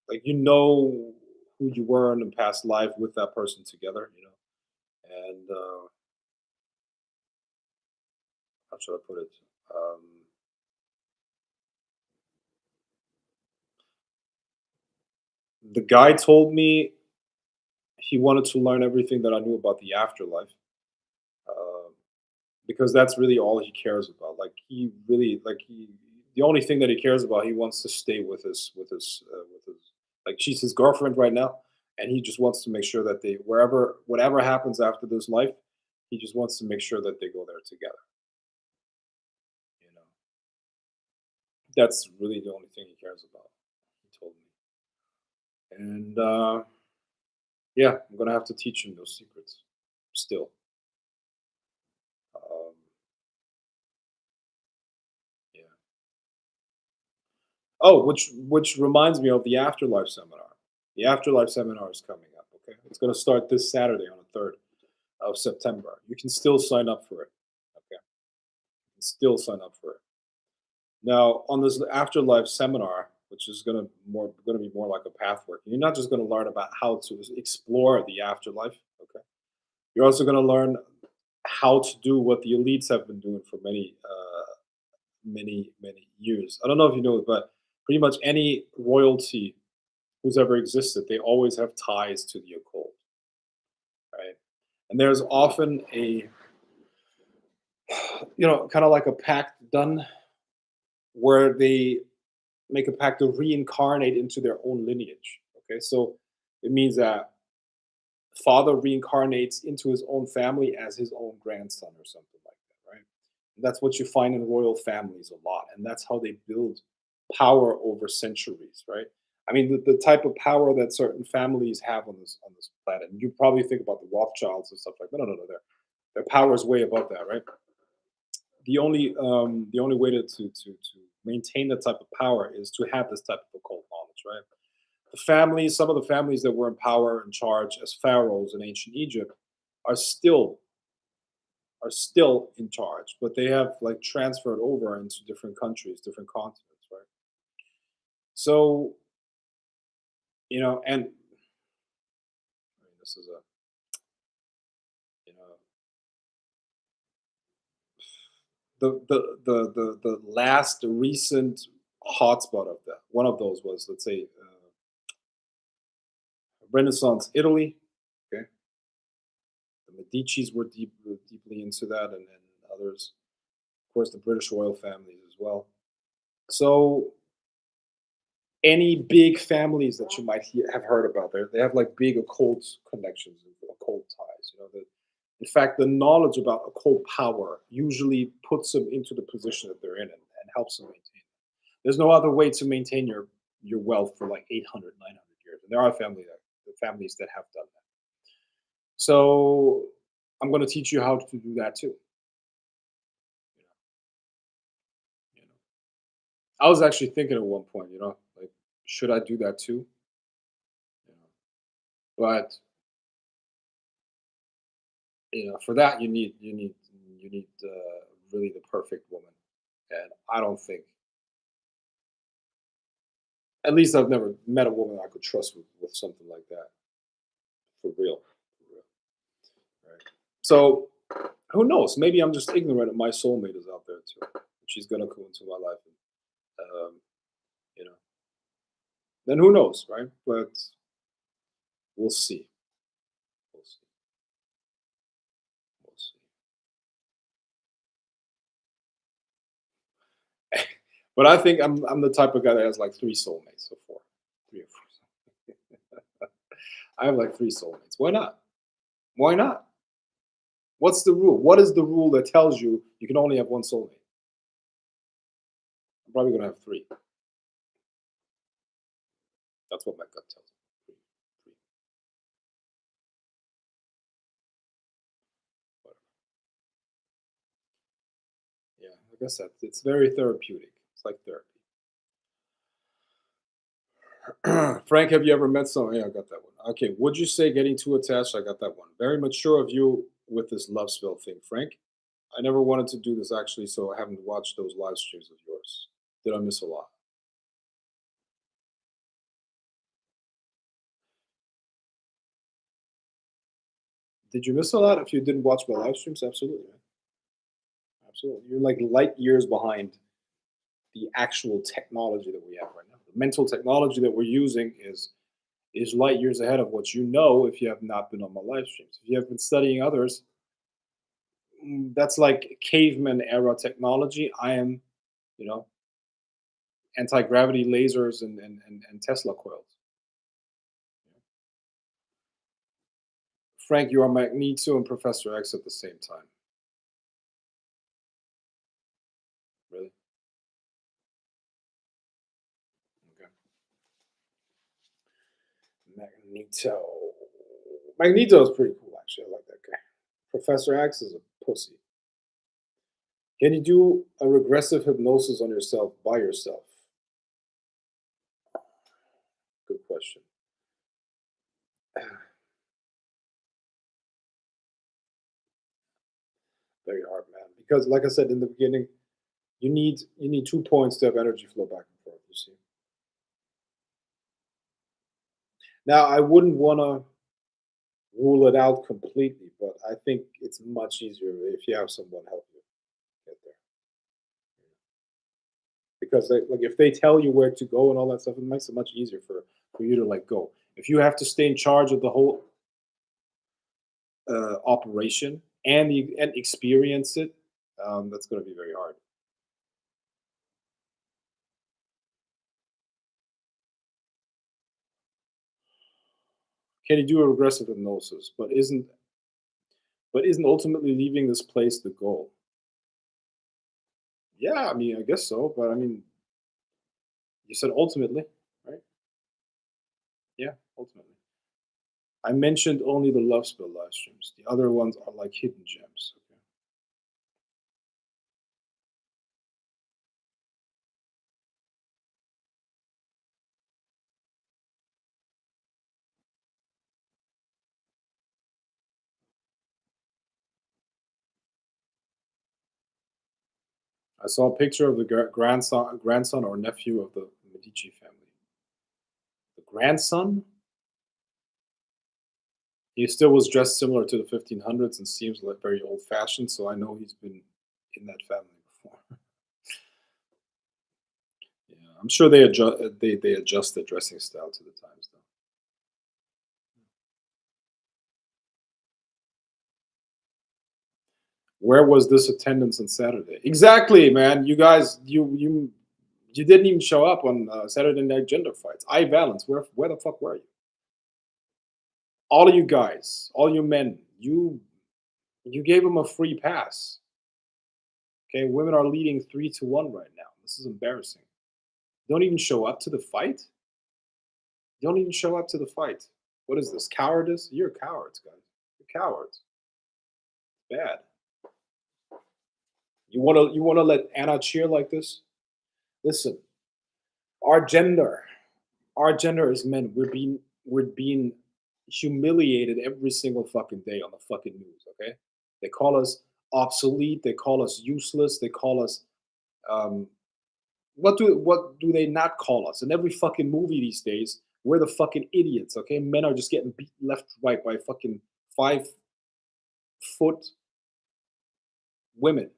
like who you were in a past life with that person together, and how should I put it? Um, the guy told me he wanted to learn everything that I knew about the afterlife. Uh, because that's really all he cares about. Like he really the only thing that he cares about. He wants to stay with his like she's his girlfriend right now, and he just wants to make sure that they whatever happens after this life, he just wants to make sure that they go there together. You know, that's really the only thing he cares about. He told me, and yeah, I'm gonna have to teach him those secrets. Still, um, yeah. Oh, which reminds me of the Afterlife seminar. The Afterlife seminar is coming up. Okay, it's going to start this Saturday on the 3rd of September. You can still sign up for it. Okay, you can still sign up for it. Now, on this Afterlife seminar, which is going to be more like a path work, you're not just going to learn about how to explore the afterlife. Okay, you're also going to learn how to do what the elites have been doing for many years. I don't know if you know, but pretty much any royalty who's ever existed, they always have ties to the occult, right? And there's often kind of like a pact done where they make a pact to reincarnate into their own lineage. Okay, so it means that father reincarnates into his own family as his own grandson or something like that, right? And that's what you find in royal families a lot, and that's how they build power over centuries, right? I mean, the type of power that certain families have on this planet. And you probably think about the Rothschilds and stuff like that. No, no, no, their power is way above that, right? The only way to maintain that type of power is to have this type of occult knowledge, right? Some of the families that were in power and charge as pharaohs in ancient Egypt are still are still in charge, but they have like transferred over into different countries, different continents, right? So and I mean, this is a you know The last recent hotspot of that. One of those was, let's say, Renaissance Italy. Okay, the Medici's were deeply into that, and others. Of course, the British royal families as well. So any big families that you might have heard about, they have like big occult connections, and occult ties. In fact, the knowledge about occult power usually puts them into the position that they're in, and helps them maintain. There's no other way to maintain your wealth for like 800, 900 years. And there are families that have done that. So I'm going to teach you how to do that too. You know, I was actually thinking at one point, like, should I do that too? You know, but for that you need really the perfect woman, and I don't think, at least I've never met a woman I could trust with something like that for real. For real, right? So who knows? Maybe I'm just ignorant, and my soulmate is out there too. She's gonna come into my life, and you know, then who knows, right? But we'll see. We'll see. We'll see. But I think I'm the type of guy that has like three soulmates, or four, three or four. I have like three soulmates. Why not? Why not? What's the rule? What is the rule that tells you can only have one soulmate? I'm probably gonna have three. That's what my gut tells me. Three, whatever. Yeah, like I said, it's very therapeutic. It's like therapy. Frank, have you ever met someone? Yeah, I got that one. Okay, would you say getting too attached? I got that one. Very mature of you with this love spell thing, Frank. I never wanted to do this actually, so I haven't watched those live streams of yours. Did I miss a lot? Did you miss a lot if you didn't watch my live streams? Absolutely, man. Absolutely. You're like light years behind the actual technology that we have right now. The mental technology that we're using is light years ahead of what you know if you have not been on my live streams. If you have been studying others, that's like caveman era technology. I am, you know, anti gravity lasers and Tesla coils. Frank, you are Magneto and Professor X at the same time. Really? Okay. Magneto. Magneto is pretty cool, actually. I like that guy. Professor X is a pussy. Can you do a regressive hypnosis on yourself by yourself? Good question. Very hard, man. Because, like I said in the beginning, you need 2 points to have energy flow back and forth. You see. Now, I wouldn't want to rule it out completely, but I think it's much easier if you have someone help you get there. Because like if they tell you where to go and all that stuff, it makes it much easier for you to like go. If you have to stay in charge of the whole operation and experience it, that's going to be very hard. Can you do a regressive hypnosis? But isn't ultimately leaving this place the goal? Yeah, I mean, I guess so. But I mean, you said ultimately, right? Yeah, ultimately. I mentioned only the love spell live streams. The other ones are like hidden gems. Okay. I saw a picture of the grandson or nephew of the Medici family. The grandson, he still was dressed similar to the 1500s and seems like very old fashioned. So I know he's been in that family I'm sure they adjust their dressing style to the times though. Where was this attendance on Saturday? Exactly, man. You guys, you didn't even show up on Saturday Night Gender Fights. I Valence, where the fuck were you? All of you guys, all you men, you gave them a free pass. Okay, women are leading 3-1 right now. This is embarrassing. Don't even show up to the fight. Don't even show up to the fight. What is this? Cowardice? You're cowards, guys. You're cowards. Bad. You wanna let Anna cheer like this? Listen, our gender, our gender is men. We're being humiliated every single fucking day on the fucking news. Okay, they call us obsolete. They call us useless. They call us um, what do they not call us? In every fucking movie these days, we're the fucking idiots. Okay, men are just getting beat left, right by fucking 5 foot women,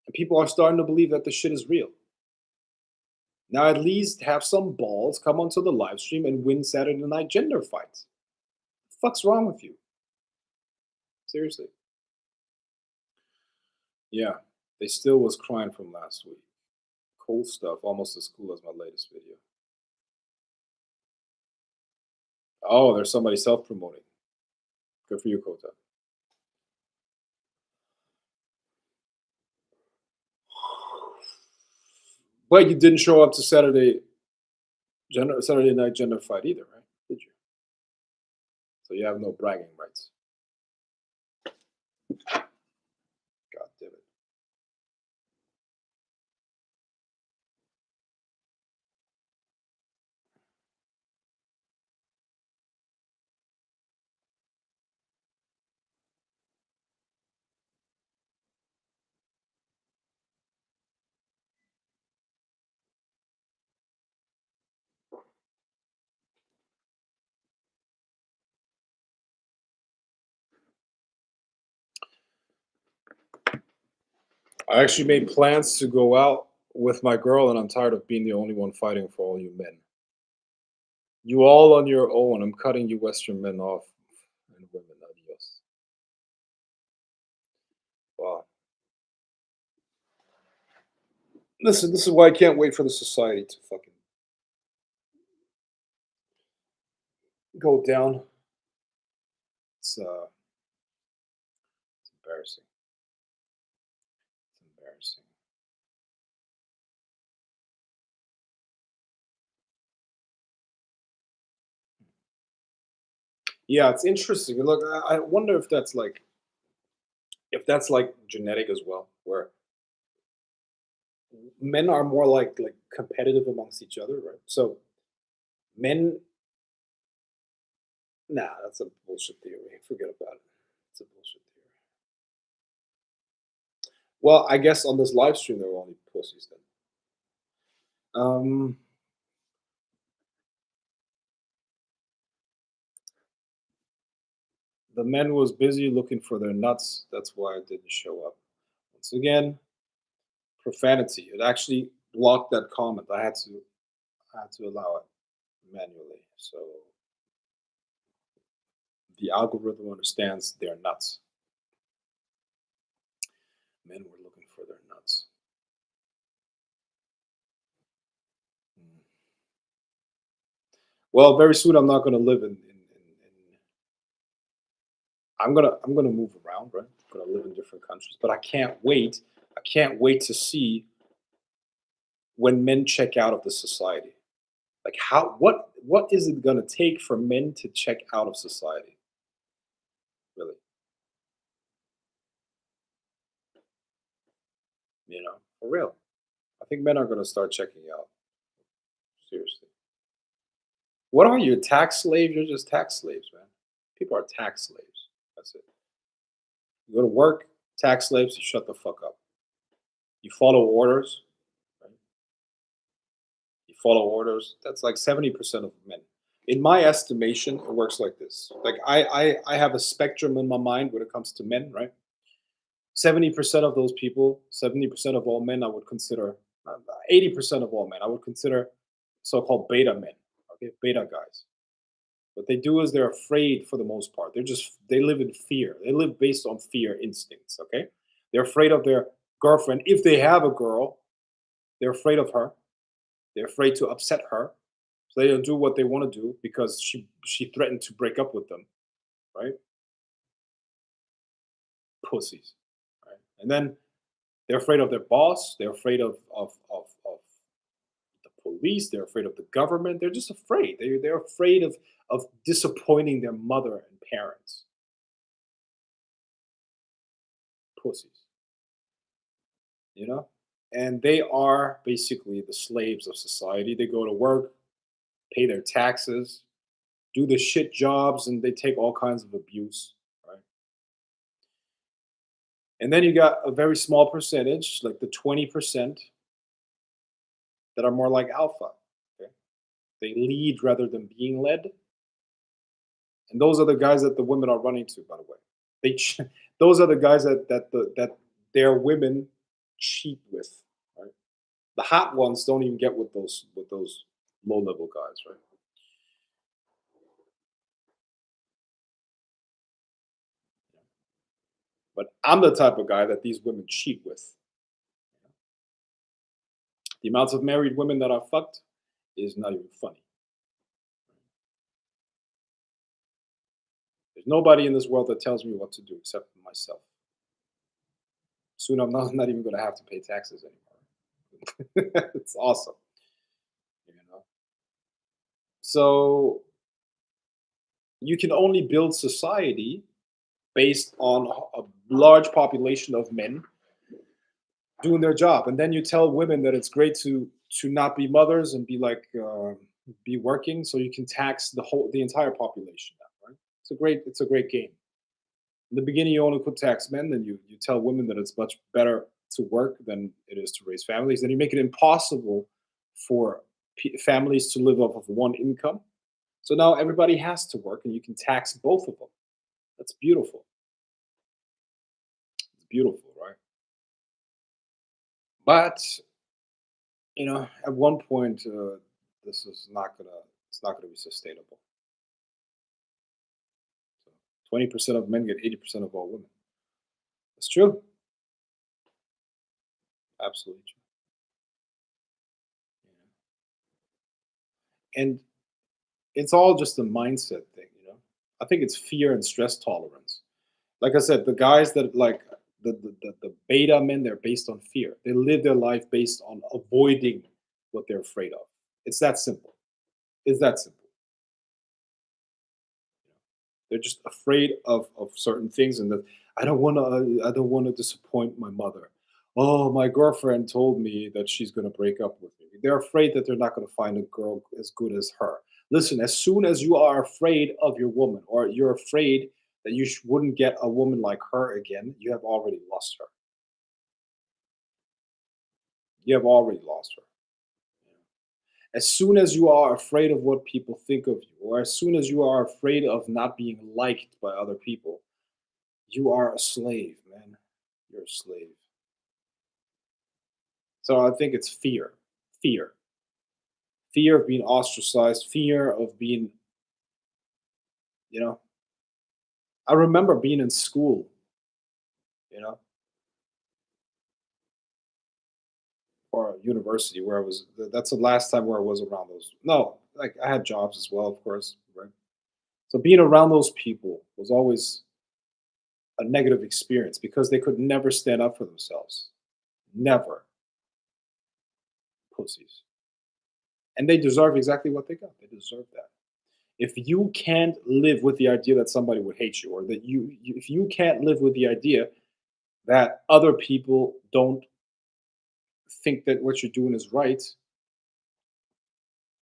and people are starting to believe that this shit is real. Now at least have some balls, come onto the live stream and win Saturday Night Gender Fights. The fuck's wrong with you? Seriously. Yeah, they still was crying from last week. Cool stuff, almost as cool as my latest video. Oh, there's somebody self-promoting. Good for you, Kota. But you didn't show up to Saturday Night Gender Fight either, right? Did you? So you have no bragging rights. God damn it. I actually made plans to go out with my girl, and I'm tired of being the only one fighting for all you men. You all on your own. I'm cutting you Western men off and women. Adios. Wow. Listen, this is why I can't wait for the society to fucking go down. It's embarrassing. It's embarrassing. Yeah, it's interesting. Look, I wonder if that's like genetic as well, where men are more like competitive amongst each other, right? So men, nah, that's a bullshit theory. Forget about it. It's a bullshit theory. Well, I guess on this live stream there were only pussies then. Um, the men was busy looking for their nuts. That's why I didn't show up. Once again, profanity. It actually blocked that comment. I had to allow it manually. So the algorithm understands they're nuts. Men were looking for their nuts. Mm. Well, very soon I'm not going to live in. I'm gonna move around, right? I'm gonna live in different countries, but I can't wait. I can't wait to see when men check out of the society. Like how what is it gonna take for men to check out of society? Really, for real. I think men are gonna start checking out. Seriously. What are you, a tax slave? You're just tax slaves, man. People are tax slaves. That's it. You go to work, tax slaves, you shut the fuck up. You follow orders, right? You follow orders. That's like 70% of men. In my estimation, it works like this. Like I have a spectrum in my mind when it comes to men, right? 70% of those people, 70% of all men, I would consider, 80% of all men, I would consider so-called beta men, okay, beta guys. What they do is they're afraid for the most part. They live in fear. They live based on fear instincts, okay? They're afraid of their girlfriend. If they have a girl, they're afraid of her. They're afraid to upset her. So they don't do what they want to do because she threatened to break up with them, right? Pussies. Right? And then they're afraid of their boss. They're afraid of the police. They're afraid of the government. They're just afraid. They're afraid of disappointing their mother and parents. Pussies, you know? And they are basically the slaves of society. They go to work, pay their taxes, do the shit jobs, and they take all kinds of abuse, right? And then you got a very small percentage, like the 20%, that are more like alpha. Okay? They lead rather than being led. And those are the guys that the women are running to, by the way. Those are the guys that their women cheat with, right? The hot ones don't even get with those low level guys, right? But I'm the type of guy that these women cheat with. The amounts of married women that are fucked is not even funny. There's nobody in this world that tells me what to do except for myself. Soon I'm not even going to have to pay taxes anymore. It's awesome, you know. So you can only build society based on a large population of men doing their job, and then you tell women that it's great to not be mothers and be like be working, so you can tax the entire population now, right? It's a great game. In the beginning, you only could tax men, then you tell women that it's much better to work than it is to raise families. Then you make it impossible for families to live off of one income. So now everybody has to work, and you can tax both of them. That's beautiful. It's beautiful, right? But at one point, this is not gonna it's not gonna be sustainable. So 20% of men get 80% of all women. It's true, absolutely true. And it's all just a mindset thing. I think it's fear and stress tolerance. Like I said, the guys that like the beta men, they're based on fear. They live their life based on avoiding what they're afraid of. It's that simple. It's that simple. They're just afraid of certain things, and that I don't want to disappoint my mother. Oh, my girlfriend told me that she's going to break up with me. They're afraid that they're not going to find a girl as good as her. Listen, as soon as you are afraid of your woman, or you're afraid that you wouldn't get a woman like her again, you have already lost her. You have already lost her. As soon as you are afraid of what people think of you, or as soon as you are afraid of not being liked by other people, you are a slave, man. You're a slave. So I think it's fear, fear of being ostracized, fear of being, you know. I remember being in school, you know, or university where I was. That's the last time where I was around those. No, like I had jobs as well, of course, right? So being around those people was always a negative experience because they could never stand up for themselves. Never. Pussies. And they deserve exactly what they got. They deserve that. If you can't live with the idea that somebody would hate you, or that if you can't live with the idea that other people don't think that what you're doing is right,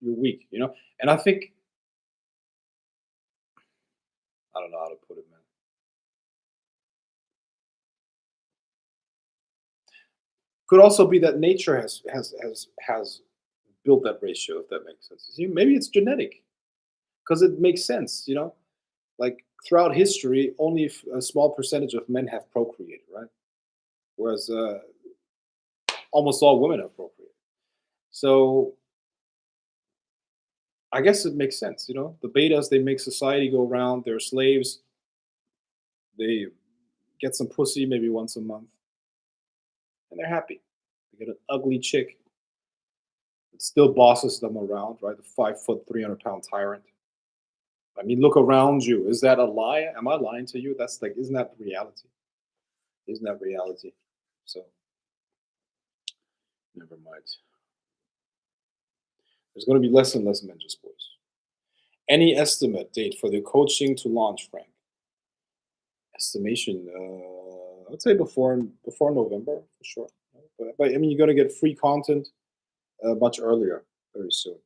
you're weak. And I think, I don't know how to put it, man. Could also be that nature has built that ratio, if that makes sense. See, maybe it's genetic because it makes sense. Like throughout history, only a small percentage of men have procreated, right? Whereas almost all women have procreated. So I guess it makes sense, The betas, they make society go round. They're slaves. They get some pussy maybe once a month, and they're happy. They get an ugly chick that still bosses them around, right? The 5 foot, 300 pound tyrant. I mean, look around you. Is that a lie? Am I lying to you? That's like, isn't that reality? Isn't that reality? So, never mind. There's going to be less and less Menges boys. Any estimate date for the coaching to launch, Frank? Estimation, I'd say before November for sure. But I mean, you're going to get free content much earlier, very soon.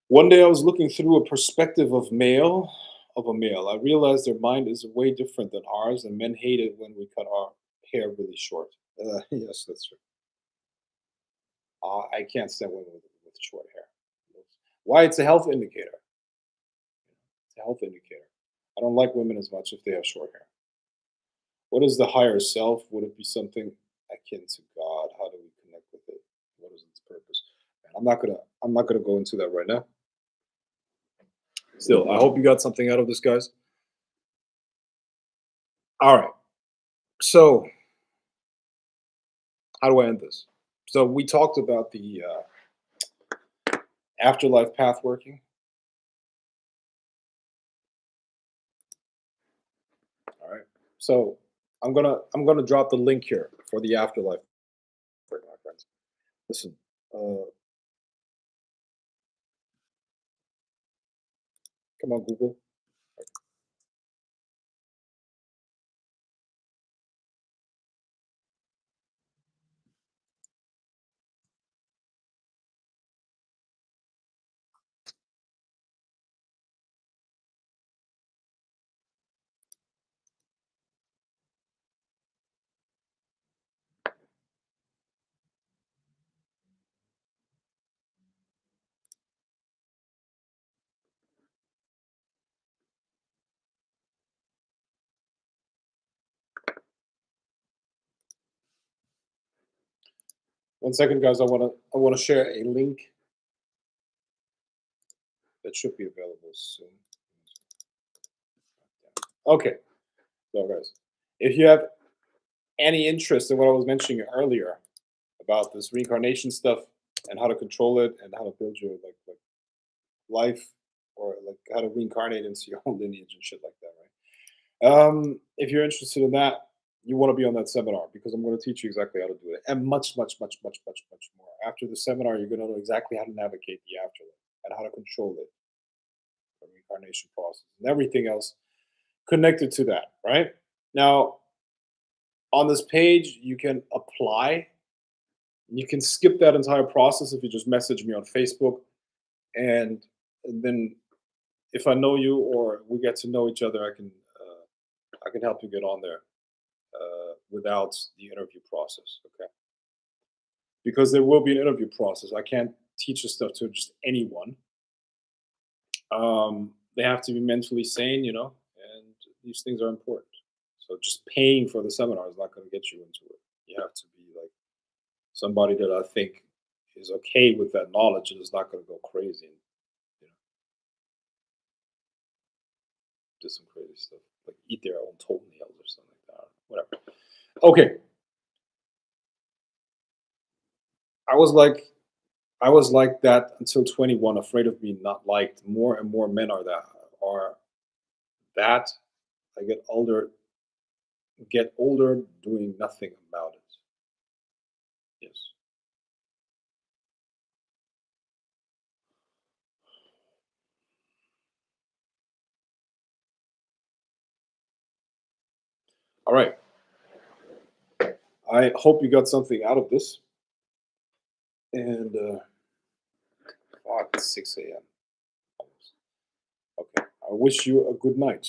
One day I was looking through a perspective of a male. I realized their mind is way different than ours, and men hate it when we cut our hair really short. Yes, that's true. I can't stand women with short hair. Why? It's a health indicator. It's a health indicator. I don't like women as much if they have short hair. What is the higher self? Would it be something akin to God? How do we connect with it? What is its purpose? And I'm not gonna go into that right now. Still, I hope you got something out of this, guys. All right. So, how do I end this? So we talked about the afterlife path working. All right. So I'm gonna drop the link here for the afterlife work, my friends. Listen, come on, Google. 1 second, guys. I wanna share a link that should be available soon. Okay. So, guys, if you have any interest in what I was mentioning earlier about this reincarnation stuff and how to control it and how to build your like life, or like how to reincarnate into your own lineage and shit like that, right? If you're interested in that, you want to be on that seminar because I'm going to teach you exactly how to do it and much, much, much, much, much, much more. After the seminar, you're going to know exactly how to navigate the afterlife and how to control it, the reincarnation process, and everything else connected to that, right? Now, on this page, you can apply. You can skip that entire process if you just message me on Facebook, and then if I know you or we get to know each other, I can help you get on there without the interview process. Okay, because there will be an interview process. I can't teach this stuff to just anyone. They have to be mentally sane, and these things are important. So just paying for the seminar is not going to get you into it. You have to be like somebody that I think is okay with that knowledge and is not going to go crazy and you know do some crazy stuff like eat their own toenails or something like that. Whatever. Okay, I was like I was like that until 21, afraid of being not liked. More and more men are that. I get older doing nothing about it. Yes. All right. I hope you got something out of this. And fuck, it's 6 a.m. Okay. I wish you a good night.